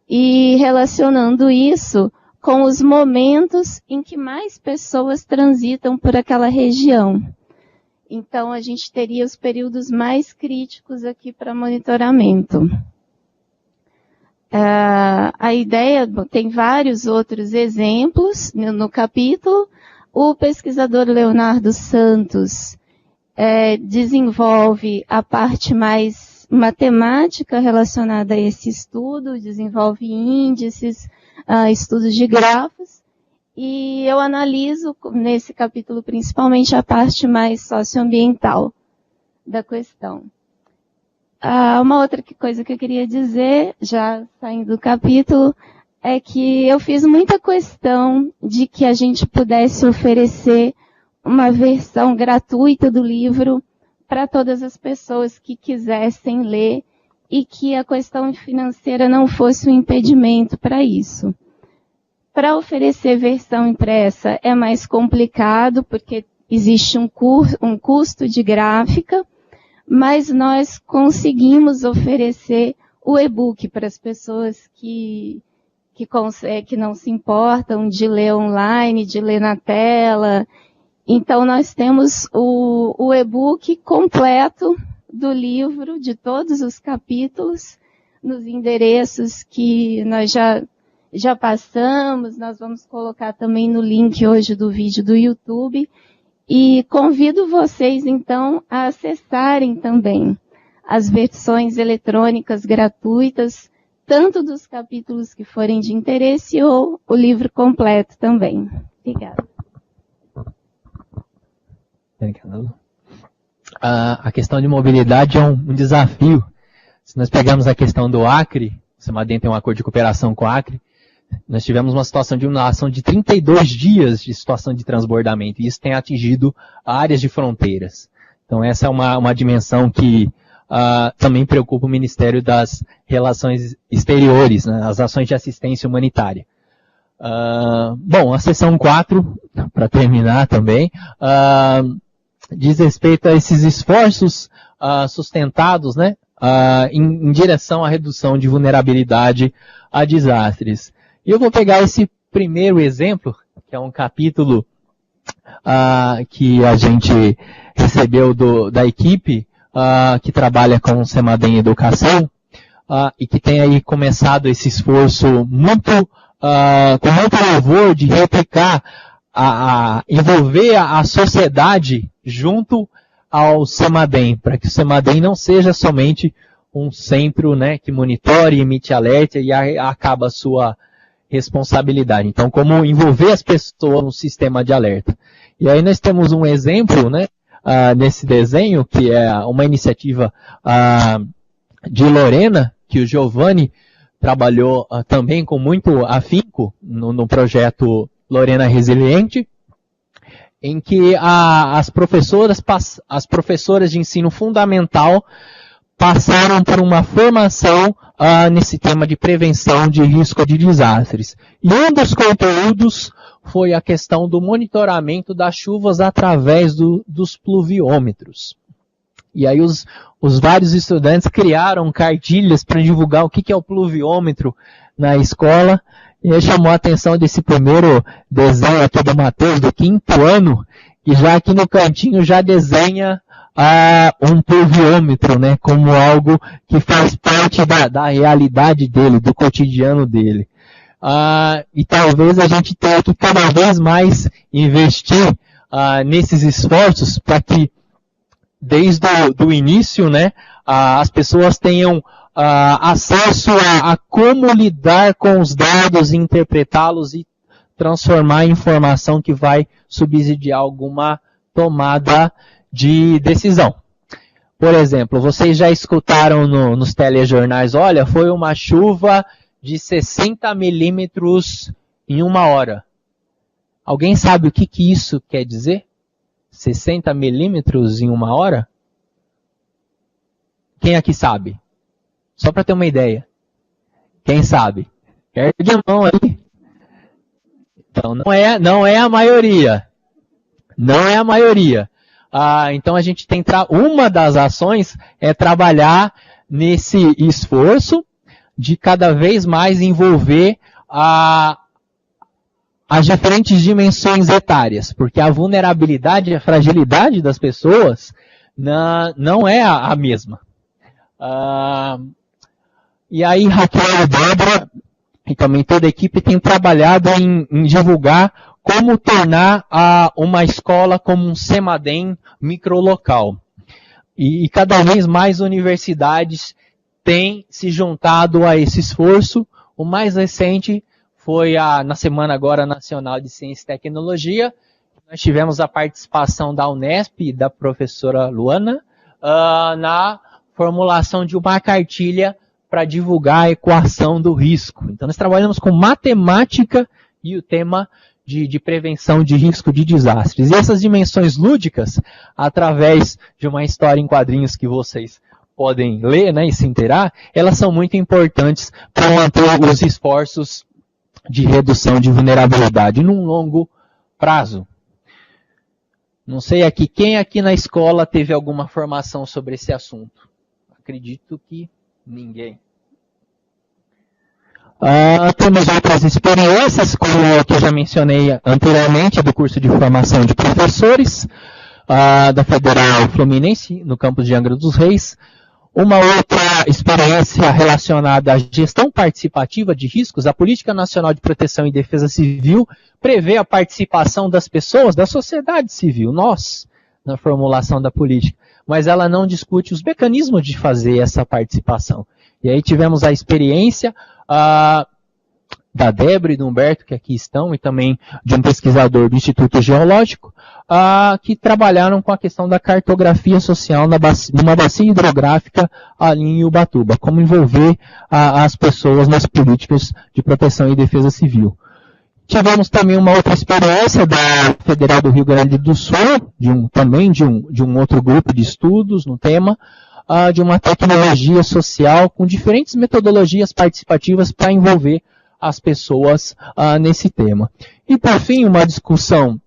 e relacionando isso com os momentos em que mais pessoas transitam por aquela região. Então, a gente teria os períodos mais críticos aqui para monitoramento. A ideia, tem vários outros exemplos no capítulo. O pesquisador Leonardo Santos desenvolve a parte mais matemática relacionada a esse estudo, desenvolve índices, estudos de grafos, e eu analiso nesse capítulo principalmente a parte mais socioambiental da questão. Uma outra coisa que eu queria dizer, já saindo do capítulo, é que eu fiz muita questão de que a gente pudesse oferecer uma versão gratuita do livro para todas as pessoas que quisessem ler e que a questão financeira não fosse um impedimento para isso. Para oferecer versão impressa é mais complicado, porque existe um custo de gráfica, mas nós conseguimos oferecer o e-book para as pessoas que não se importam de ler online, de ler na tela. Então, nós temos o e-book completo do livro, de todos os capítulos, nos endereços que nós já passamos. Nós vamos colocar também no link hoje do vídeo do YouTube. E convido vocês, então, a acessarem também as versões eletrônicas gratuitas, tanto dos capítulos que forem de interesse ou o livro completo também. Obrigada. A questão de mobilidade é um desafio. Se nós pegarmos a questão do Acre, o CEMADEM tem um acordo de cooperação com o Acre, nós tivemos uma situação de inundação de 32 dias de situação de transbordamento, e isso tem atingido áreas de fronteiras. Então essa é uma dimensão que também preocupa o Ministério das Relações Exteriores, né, as ações de assistência humanitária. Bom, a seção 4, para terminar também, diz respeito a esses esforços sustentados, né, em direção à redução de vulnerabilidade a desastres. E eu vou pegar esse primeiro exemplo, que é um capítulo que a gente recebeu da equipe que trabalha com o Semadem Educação e que tem aí começado esse esforço com muito louvor de replicar, envolver a sociedade junto ao Semadem, para que o Semadem não seja somente um centro, né, que monitore e emite alerta e acaba a sua responsabilidade. Então, como envolver as pessoas no sistema de alerta. E aí nós temos um exemplo, né, nesse desenho, que é uma iniciativa de Lorena, que o Giovanni trabalhou também com muito afinco no projeto Lorena Resiliente, em que as professoras de ensino fundamental passaram por uma formação nesse tema de prevenção de risco de desastres. E um dos conteúdos foi a questão do monitoramento das chuvas através dos pluviômetros. E aí os vários estudantes criaram cartilhas para divulgar o que é o pluviômetro na escola. E aí chamou a atenção desse primeiro desenho aqui do Matheus, do 5º ano, que já aqui no cantinho já desenha um pluviômetro, né, como algo que faz parte da realidade dele, do cotidiano dele. E talvez a gente tenha que cada vez mais investir nesses esforços para que, desde o início, né, as pessoas tenham acesso a como lidar com os dados, interpretá-los e transformar em informação que vai subsidiar alguma tomada de decisão. Por exemplo, vocês já escutaram nos telejornais, olha, foi uma chuva de 60 milímetros em 1 hora. Alguém sabe o que isso quer dizer? 60 milímetros em 1 hora? Quem aqui sabe? Só para ter uma ideia. Quem sabe? Ergue a mão aí. Então, não é a maioria. Não é a maioria. Então a gente tem uma das ações é trabalhar nesse esforço de cada vez mais envolver as diferentes dimensões etárias, porque a vulnerabilidade e a fragilidade das pessoas não é a mesma. E aí Raquel e Débora e também toda a equipe tem trabalhado em divulgar como tornar uma escola como um Semadem microlocal. E cada vez mais universidades têm se juntado a esse esforço. O mais recente foi na Semana agora Nacional de Ciência e Tecnologia. Nós tivemos a participação da Unesp e da professora Luana na formulação de uma cartilha para divulgar a equação do risco. Então nós trabalhamos com matemática e o tema de prevenção de risco de desastres. E essas dimensões lúdicas, através de uma história em quadrinhos que vocês podem ler, né, e se inteirar, elas são muito importantes para manter os esforços de redução de vulnerabilidade num longo prazo. Não sei quem aqui na escola teve alguma formação sobre esse assunto. Acredito que ninguém. Temos outras experiências, como a que eu já mencionei anteriormente, do curso de formação de professores, da Federal Fluminense, no campus de Angra dos Reis. Uma outra experiência relacionada à gestão participativa de riscos, a Política Nacional de Proteção e Defesa Civil prevê a participação das pessoas, da sociedade civil, nós, na formulação da política, mas ela não discute os mecanismos de fazer essa participação. E aí tivemos a experiência da Débora e do Humberto, que aqui estão, e também de um pesquisador do Instituto Geológico, que trabalharam com a questão da cartografia social numa bacia hidrográfica ali em Ubatuba, como envolver as pessoas nas políticas de proteção e defesa civil. Tivemos também uma outra experiência da Federal do Rio Grande do Sul, também de um outro grupo de estudos no tema, de uma tecnologia social com diferentes metodologias participativas para envolver as pessoas nesse tema. E por fim, uma discussão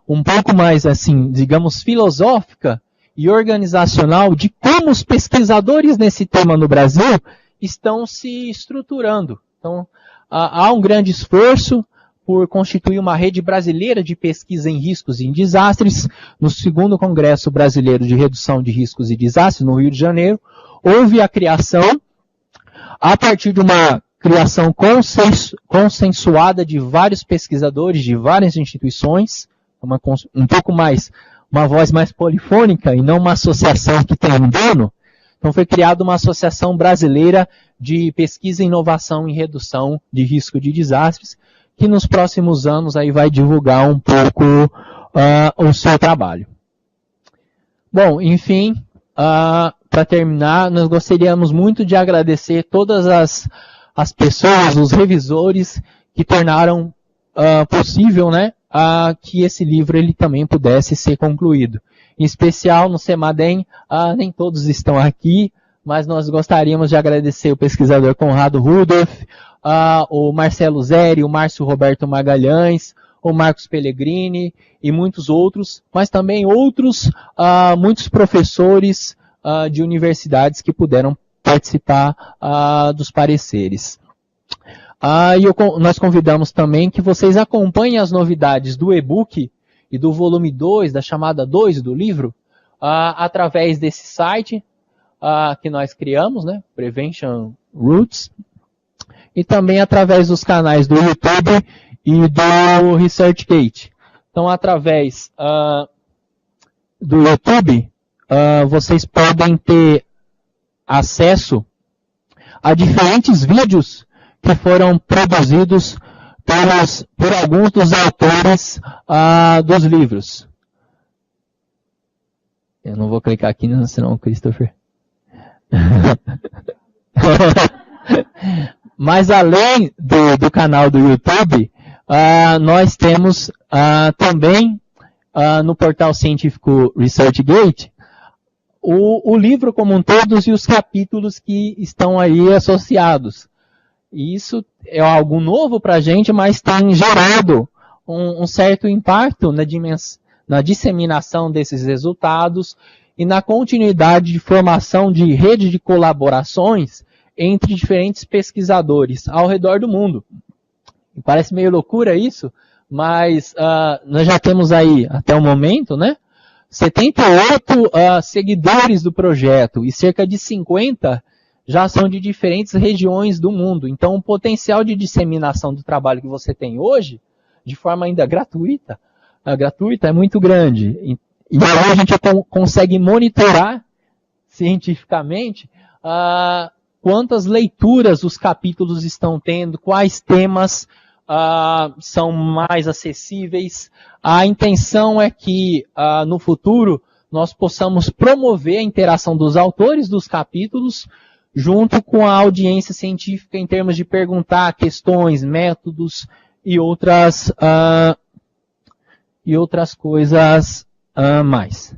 um pouco mais, assim, digamos, filosófica e organizacional de como os pesquisadores nesse tema no Brasil estão se estruturando. Então, há um grande esforço por constituir uma rede brasileira de pesquisa em riscos e em desastres. No 2º Congresso Brasileiro de Redução de Riscos e Desastres, no Rio de Janeiro, houve a criação, a partir de uma criação consensuada de vários pesquisadores, de várias instituições, um pouco mais, uma voz mais polifônica e não uma associação que tem um dono. Então foi criada uma associação brasileira de pesquisa e inovação em redução de risco de desastres, que nos próximos anos aí vai divulgar um pouco o seu trabalho. Bom, enfim, para terminar, nós gostaríamos muito de agradecer todas as pessoas, os revisores, que tornaram possível, né, que esse livro ele também pudesse ser concluído. Em especial no CEMADEM, nem todos estão aqui, mas nós gostaríamos de agradecer o pesquisador Conrado Rudolph, o Marcelo Zeri, o Márcio Roberto Magalhães, o Marcos Pellegrini e muitos outros, mas também muitos professores de universidades que puderam participar dos pareceres. Nós convidamos também que vocês acompanhem as novidades do e-book e do volume 2, da chamada 2 do livro, através desse site que nós criamos, né, Prevention Roots, e também através dos canais do YouTube e do ResearchGate. Então, através do YouTube, vocês podem ter acesso a diferentes vídeos que foram produzidos por alguns dos autores dos livros. Eu não vou clicar aqui, senão o Christopher. Mas além do canal do YouTube, nós temos também no portal científico ResearchGate o livro como um todo e os capítulos que estão aí associados. E isso é algo novo para a gente, mas tem gerado um certo impacto na disseminação desses resultados e na continuidade de formação de rede de colaborações entre diferentes pesquisadores ao redor do mundo. E parece meio loucura isso, mas nós já temos aí, até o momento, né, 78 seguidores do projeto e cerca de 50 já são de diferentes regiões do mundo. Então, o potencial de disseminação do trabalho que você tem hoje, de forma ainda gratuita é muito grande. E aí a gente consegue monitorar cientificamente quantas leituras os capítulos estão tendo, quais temas são mais acessíveis. A intenção é que, no futuro, nós possamos promover a interação dos autores dos capítulos junto com a audiência científica em termos de perguntar questões, métodos e outras coisas mais.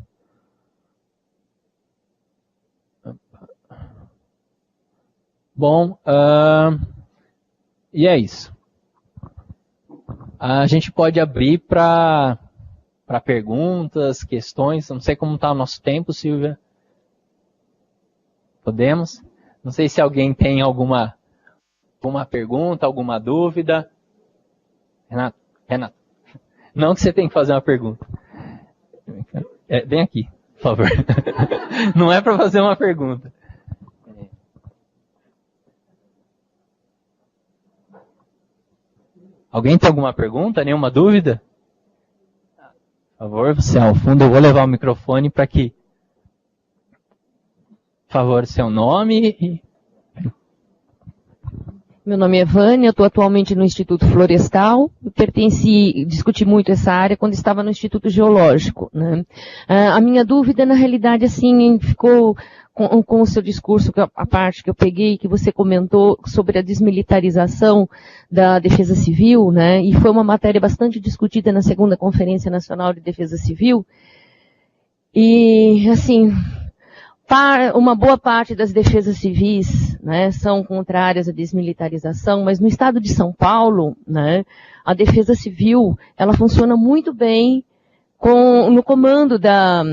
Bom, e é isso. A gente pode abrir para perguntas, questões. Não sei como está o nosso tempo, Silvia. Podemos? Não sei se alguém tem alguma pergunta, alguma dúvida. Renato. Não que você tem que fazer uma pergunta. Vem aqui, por favor. Não é para fazer uma pergunta. Alguém tem alguma pergunta? Nenhuma dúvida? Por favor, você ao fundo, eu vou levar o microfone para que... Por favor, seu nome. Meu nome é Vânia, eu estou atualmente no Instituto Florestal. Eu discuti muito essa área quando estava no Instituto Geológico, né? A minha dúvida, na realidade, assim, ficou com o seu discurso, a parte que eu peguei, que você comentou sobre a desmilitarização da defesa civil, né? E foi uma matéria bastante discutida na 2ª Conferência Nacional de Defesa Civil. E, assim... Uma boa parte das defesas civis, né, são contrárias à desmilitarização, mas no estado de São Paulo, né, a defesa civil, ela funciona muito bem no comando da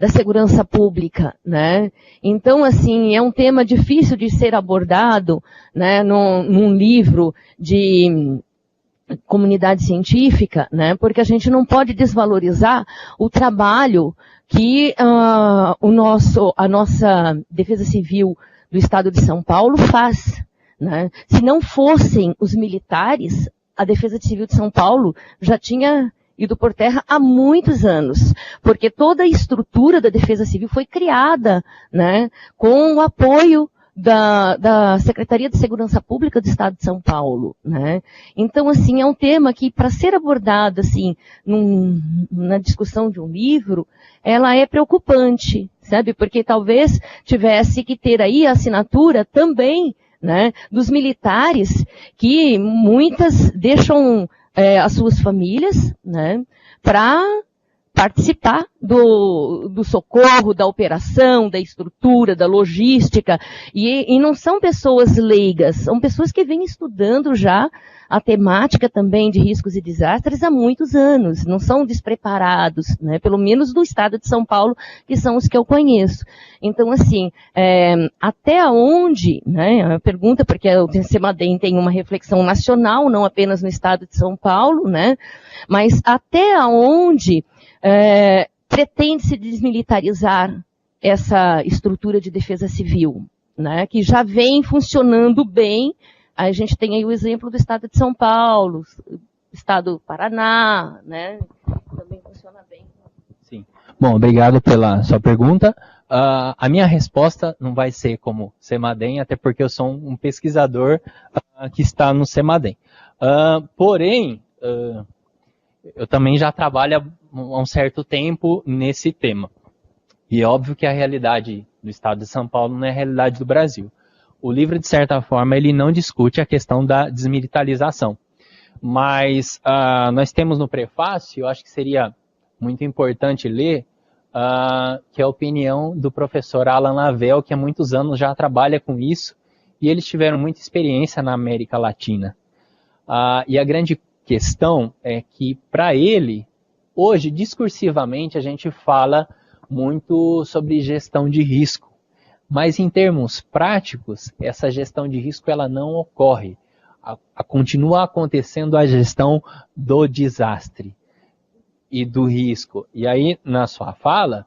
da segurança pública, né? Então, assim, é um tema difícil de ser abordado, né, num livro de comunidade científica, né, porque a gente não pode desvalorizar o trabalho que a nossa Defesa Civil do Estado de São Paulo faz, né? Se não fossem os militares, a Defesa Civil de São Paulo já tinha ido por terra há muitos anos, porque toda a estrutura da Defesa Civil foi criada, né, com o apoio da Secretaria de Segurança Pública do Estado de São Paulo, né? Então, assim, é um tema que, para ser abordado, assim, na discussão de um livro, ela é preocupante, sabe? Porque talvez tivesse que ter aí a assinatura também, né, dos militares, que muitas deixam as suas famílias, né, para participar do socorro, da operação, da estrutura, da logística, e não são pessoas leigas, são pessoas que vêm estudando já a temática também de riscos e desastres há muitos anos, não são despreparados, né, pelo menos do Estado de São Paulo, que são os que eu conheço. Então, assim, até onde, né, a pergunta, porque o CEMADEM tem uma reflexão nacional, não apenas no Estado de São Paulo, né, mas até onde pretende se desmilitarizar essa estrutura de defesa civil, né, que já vem funcionando bem. A gente tem aí o exemplo do Estado de São Paulo, Estado do Paraná, né, também funciona bem. Sim. Bom, obrigado pela sua pergunta. A minha resposta não vai ser como CEMADEM, até porque eu sou um pesquisador que está no CEMADEM. Porém, eu também já trabalho há um certo tempo nesse tema. E é óbvio que a realidade do Estado de São Paulo não é a realidade do Brasil. O livro, de certa forma, ele não discute a questão da desmilitarização. Mas nós temos no prefácio, eu acho que seria muito importante ler, que é a opinião do professor Alan Lavelle, que há muitos anos já trabalha com isso, e eles tiveram muita experiência na América Latina. E a grande questão é que, para ele, hoje, discursivamente, a gente fala muito sobre gestão de risco. Mas, em termos práticos, essa gestão de risco ela não ocorre. Continua acontecendo a gestão do desastre e do risco. E aí, na sua fala,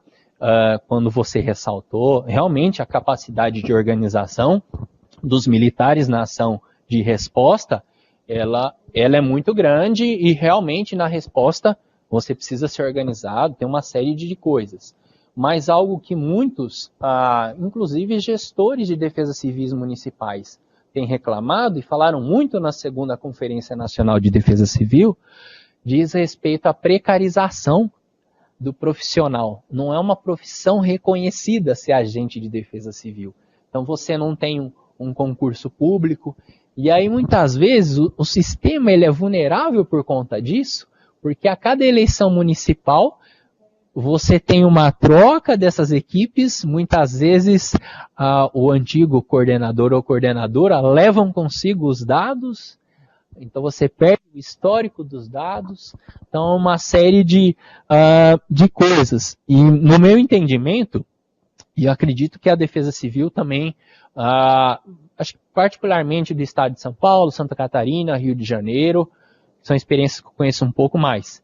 quando você ressaltou realmente a capacidade de organização dos militares na ação de resposta, ela é muito grande e realmente na resposta você precisa ser organizado, tem uma série de coisas. Mas algo que muitos, inclusive gestores de defesa civis municipais, têm reclamado e falaram muito na segunda Conferência Nacional de Defesa Civil, diz respeito à precarização do profissional. Não é uma profissão reconhecida ser agente de defesa civil. Então você não tem um concurso público, e aí muitas vezes o sistema ele é vulnerável por conta disso, porque a cada eleição municipal você tem uma troca dessas equipes, muitas vezes o antigo coordenador ou coordenadora levam consigo os dados, então você perde o histórico dos dados, então uma série de coisas. E no meu entendimento, e eu acredito que a Defesa Civil também, acho que particularmente do Estado de São Paulo, Santa Catarina, Rio de Janeiro, são experiências que eu conheço um pouco mais.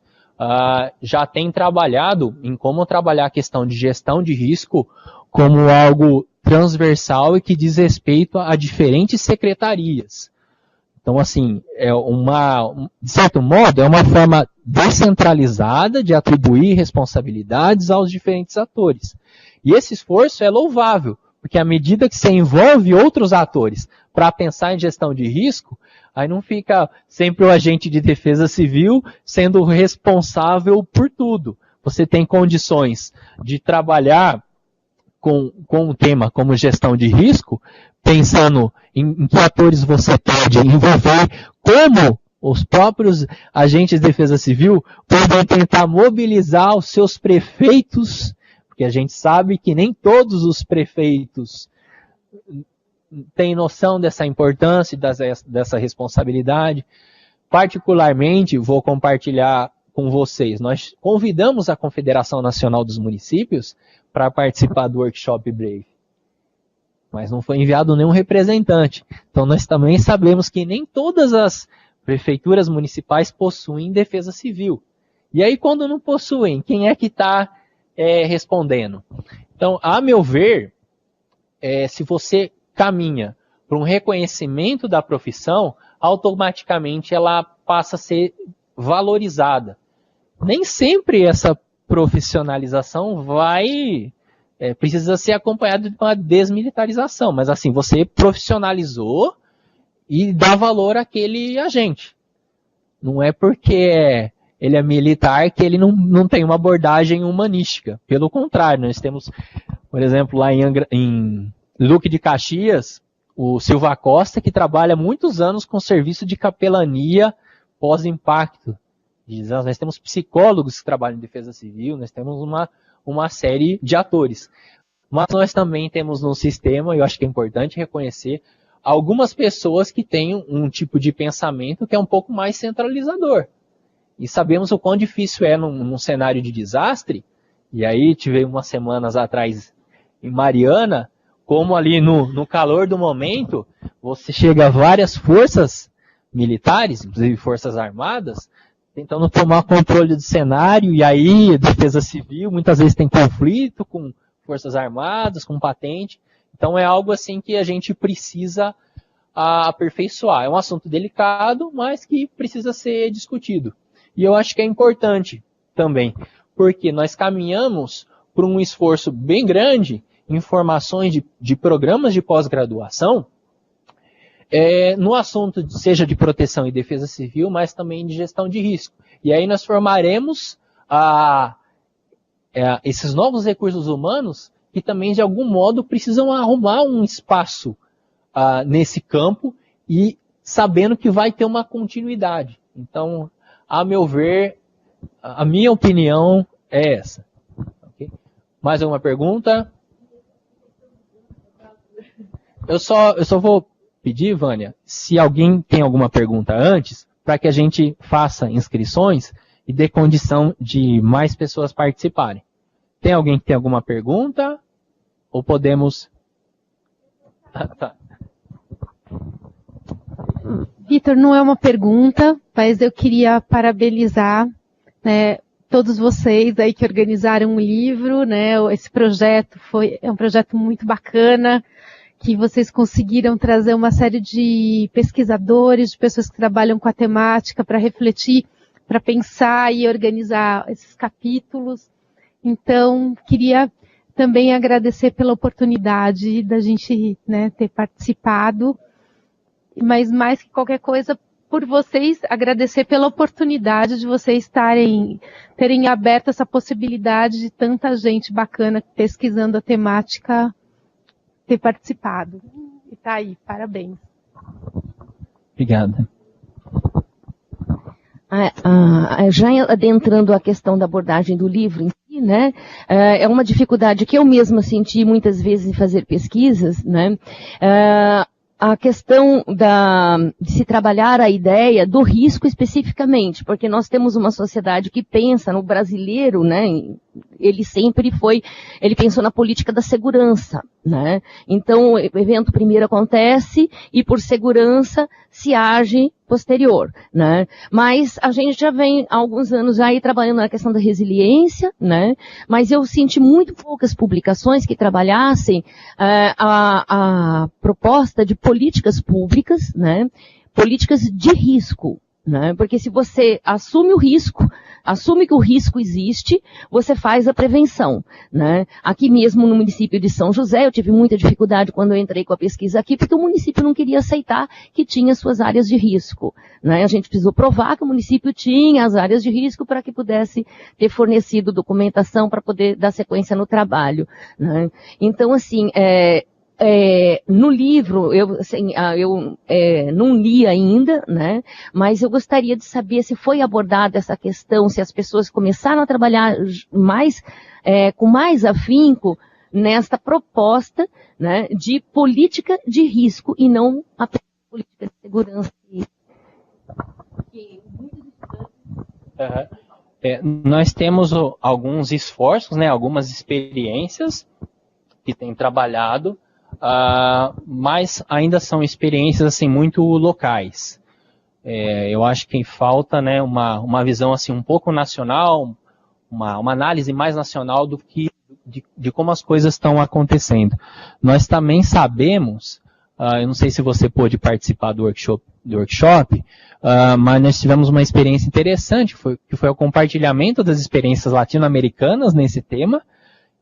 Já tem trabalhado em como trabalhar a questão de gestão de risco como algo transversal e que diz respeito a diferentes secretarias. Então, assim, de certo modo, é uma forma descentralizada de atribuir responsabilidades aos diferentes atores. E esse esforço é louvável, porque à medida que você envolve outros atores para pensar em gestão de risco, aí não fica sempre o agente de defesa civil sendo responsável por tudo. Você tem condições de trabalhar com um tema como gestão de risco, pensando em que atores você pode envolver, como os próprios agentes de defesa civil podem tentar mobilizar os seus prefeitos, porque a gente sabe que nem todos os prefeitos têm noção dessa importância, dessa responsabilidade. Particularmente, vou compartilhar com vocês. Nós convidamos a Confederação Nacional dos Municípios para participar do workshop Brave, mas não foi enviado nenhum representante. Então nós também sabemos que nem todas as prefeituras municipais possuem defesa civil. E aí quando não possuem, quem é que está respondendo? Então, a meu ver, se você caminha para um reconhecimento da profissão, automaticamente ela passa a ser valorizada. Nem sempre essa profissionalização precisa ser acompanhada de uma desmilitarização, mas assim, você profissionalizou e dá valor àquele agente. Não é porque ele é militar que ele não tem uma abordagem humanística. Pelo contrário, nós temos, por exemplo, lá em Duque de Caxias, o Silva Costa, que trabalha muitos anos com serviço de capelania pós-impacto. Nós temos psicólogos que trabalham em defesa civil, nós temos uma série de atores. Mas nós também temos no sistema, e eu acho que é importante reconhecer, algumas pessoas que têm um tipo de pensamento que é um pouco mais centralizador. E sabemos o quão difícil é num cenário de desastre, e aí tive umas semanas atrás em Mariana, como ali no calor do momento, você chega a várias forças militares, inclusive forças armadas, tentando tomar controle do cenário, e aí a defesa civil muitas vezes tem conflito com forças armadas, com patente. Então é algo assim que a gente precisa aperfeiçoar. É um assunto delicado, mas que precisa ser discutido. E eu acho que é importante também, porque nós caminhamos por um esforço bem grande em formações de programas de pós-graduação, no assunto, seja de proteção e defesa civil, mas também de gestão de risco. E aí nós formaremos esses novos recursos humanos que também, de algum modo, precisam arrumar um espaço nesse campo e sabendo que vai ter uma continuidade. Então, a meu ver, a minha opinião é essa. Okay? Mais alguma pergunta? Eu só vou pedir, Vânia, se alguém tem alguma pergunta antes, para que a gente faça inscrições e dê condição de mais pessoas participarem. Tem alguém que tem alguma pergunta? Ou podemos... Tá. Vitor, não é uma pergunta, mas eu queria parabenizar, né, todos vocês aí que organizaram o livro, né, esse projeto é um projeto muito bacana, que vocês conseguiram trazer uma série de pesquisadores, de pessoas que trabalham com a temática para refletir, para pensar e organizar esses capítulos. Então, queria também agradecer pela oportunidade da gente, né, ter participado, mas mais que qualquer coisa, por vocês, agradecer pela oportunidade de vocês terem aberto essa possibilidade de tanta gente bacana pesquisando a temática ter participado. E tá aí, parabéns. Obrigado. Já adentrando a questão da abordagem do livro em si, né, é uma dificuldade que eu mesma senti muitas vezes em fazer pesquisas, né, a questão de se trabalhar a ideia do risco especificamente, porque nós temos uma sociedade que pensa no brasileiro, né, ele pensou na política da segurança, né, então o evento primeiro acontece e por segurança se age posterior, né, mas a gente já vem há alguns anos aí trabalhando na questão da resiliência, né, mas eu senti muito poucas publicações que trabalhassem a proposta de políticas públicas, né, políticas de risco, né, porque se você assume que o risco existe, você faz a prevenção, né. Aqui mesmo no município de São José, eu tive muita dificuldade quando eu entrei com a pesquisa aqui, porque o município não queria aceitar que tinha suas áreas de risco, né. A gente precisou provar que o município tinha as áreas de risco para que pudesse ter fornecido documentação para poder dar sequência no trabalho, né. Então, assim, no livro, eu não li ainda, né, mas eu gostaria de saber se foi abordada essa questão, se as pessoas começaram a trabalhar com mais afinco nesta proposta, né, de política de risco e não apenas política de segurança. Nós temos alguns esforços, né, algumas experiências que têm trabalhado, mas ainda são experiências assim, muito locais. Eu acho que falta, né, uma visão assim, um pouco nacional, uma análise mais nacional do que de como as coisas estão acontecendo. Nós também sabemos, eu não sei se você pôde participar do workshop, mas nós tivemos uma experiência interessante, que foi o compartilhamento das experiências latino-americanas nesse tema,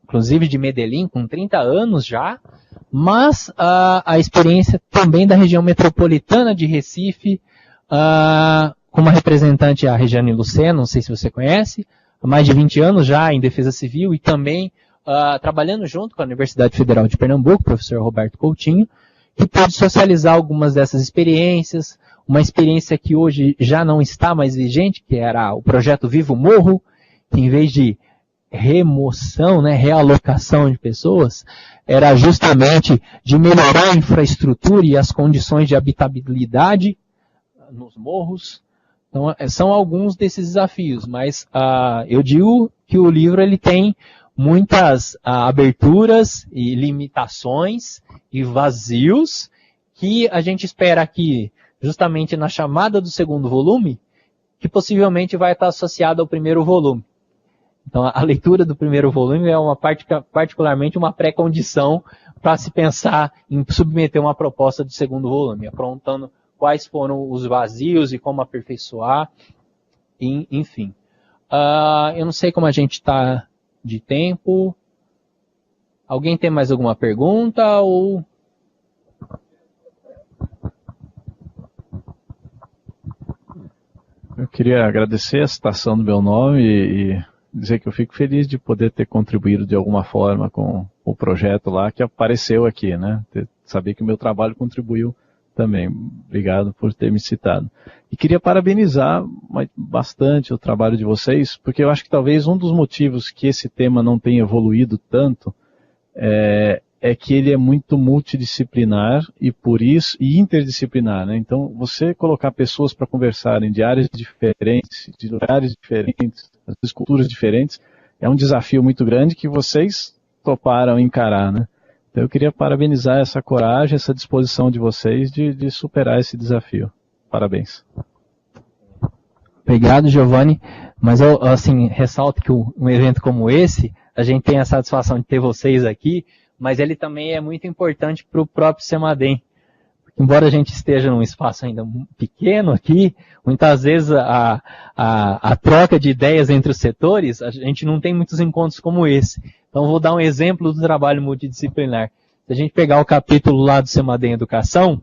inclusive de Medellín, com 30 anos já, mas a experiência também da região metropolitana de Recife, com uma representante, a Regiane Lucena, não sei se você conhece, há mais de 20 anos já em defesa civil e também trabalhando junto com a Universidade Federal de Pernambuco, professor Roberto Coutinho, que pôde socializar algumas dessas experiências, uma experiência que hoje já não está mais vigente, que era o projeto Vivo Morro, que em vez de remoção, né, realocação de pessoas, era justamente de melhorar a infraestrutura e as condições de habitabilidade nos morros. Então, são alguns desses desafios, mas eu digo que o livro ele tem muitas aberturas e limitações e vazios que a gente espera que, justamente na chamada do segundo volume, que possivelmente vai estar associado ao primeiro volume. Então, a leitura do primeiro volume é particularmente uma pré-condição para se pensar em submeter uma proposta do segundo volume, aprontando quais foram os vazios e como aperfeiçoar, enfim. Eu não sei como a gente está de tempo. Alguém tem mais alguma pergunta? Ou... Eu queria agradecer a citação do meu nome e dizer que eu fico feliz de poder ter contribuído de alguma forma com o projeto lá que apareceu aqui, né? Saber que o meu trabalho contribuiu também. Obrigado por ter me citado. E queria parabenizar bastante o trabalho de vocês, porque eu acho que talvez um dos motivos que esse tema não tenha evoluído tanto é que ele é muito multidisciplinar e por isso e interdisciplinar, né? Então, você colocar pessoas para conversarem de áreas diferentes, de lugares diferentes, de culturas diferentes, é um desafio muito grande que vocês toparam encarar, né? Então, eu queria parabenizar essa coragem, essa disposição de vocês de superar esse desafio. Parabéns. Obrigado, Giovanni. Mas eu, assim, ressalto que um evento como esse, a gente tem a satisfação de ter vocês aqui, mas ele também é muito importante para o próprio CEMADEM. Embora a gente esteja num espaço ainda pequeno aqui, muitas vezes a troca de ideias entre os setores, a gente não tem muitos encontros como esse. Então, vou dar um exemplo do trabalho multidisciplinar. Se a gente pegar o capítulo lá do CEMADEM Educação,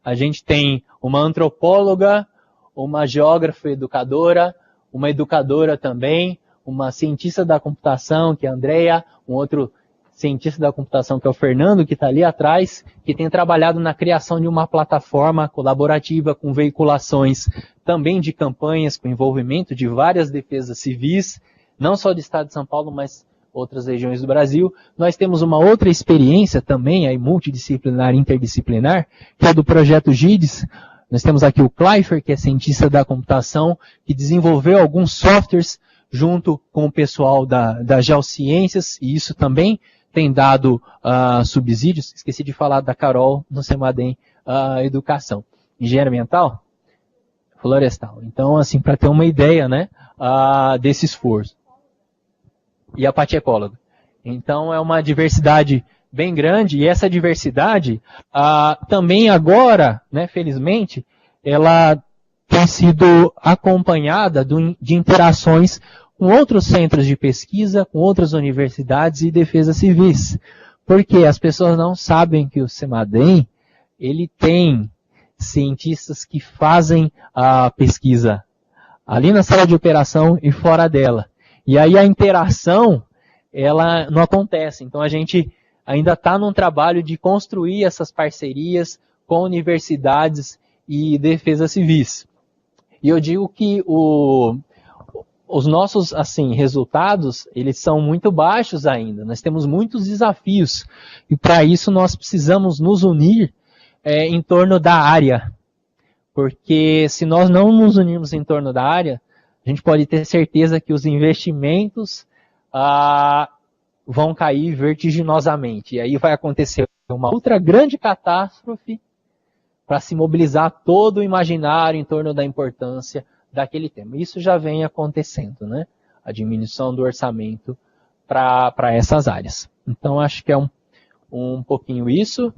a gente tem uma antropóloga, uma geógrafa educadora, uma educadora também, uma cientista da computação, que é a Andrea, um outro cientista da computação, que é o Fernando, que está ali atrás, que tem trabalhado na criação de uma plataforma colaborativa com veiculações também de campanhas, com envolvimento de várias defesas civis, não só do Estado de São Paulo, mas outras regiões do Brasil. Nós temos uma outra experiência também, aí multidisciplinar, interdisciplinar, que é do projeto GIDES. Nós temos aqui o Kleifer, que é cientista da computação, que desenvolveu alguns softwares junto com o pessoal da Geociências, e isso também tem dado subsídios. Esqueci de falar da Carol no CEMADEM Educação. Engenharia ambiental? Florestal. Então, assim, para ter uma ideia, né, desse esforço. E a Paty ecóloga. Então, é uma diversidade bem grande, e essa diversidade também agora, né, felizmente, ela tem sido acompanhada de interações com outros centros de pesquisa, com outras universidades e defesas civis. Porque as pessoas não sabem que o CEMADEM, ele tem cientistas que fazem a pesquisa ali na sala de operação e fora dela. E aí a interação, ela não acontece. Então a gente ainda está num trabalho de construir essas parcerias com universidades e defesas civis. E eu digo que os nossos, assim, resultados, eles são muito baixos ainda. Nós temos muitos desafios. E para isso nós precisamos nos unir em torno da área. Porque se nós não nos unirmos em torno da área, a gente pode ter certeza que os investimentos vão cair vertiginosamente. E aí vai acontecer uma outra grande catástrofe para se mobilizar todo o imaginário em torno da importância daquele tema. Isso já vem acontecendo, né? A diminuição do orçamento para essas áreas. Então, acho que é um pouquinho isso.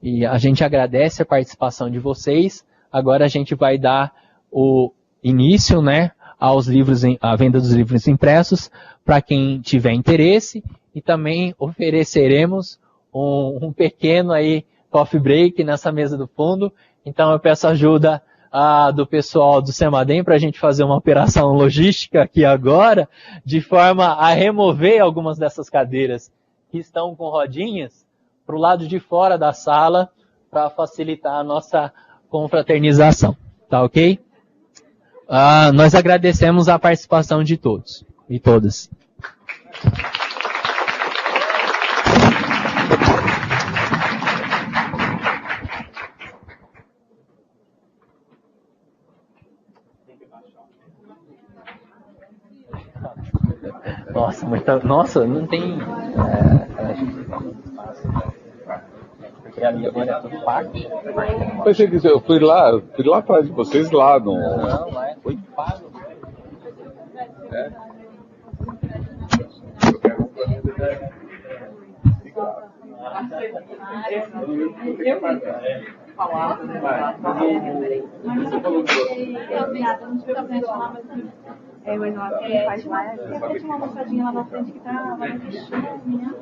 E a gente agradece a participação de vocês. Agora a gente vai dar o início, né, à venda dos livros impressos, para quem tiver interesse, e também ofereceremos um pequeno aí coffee break nessa mesa do fundo. Então eu peço ajuda do pessoal do Semadem para a gente fazer uma operação logística aqui agora, de forma a remover algumas dessas cadeiras que estão com rodinhas para o lado de fora da sala, para facilitar a nossa confraternização. Tá ok? Nós agradecemos a participação de todos e todas. Nossa, não tem... Porque ali agora é tudo pago. Pensei que eu fui lá atrás de vocês lá no... Não, foi pago. Mas não, quem faz lá é uma moçadinha lá na frente que tá lá na questão, né?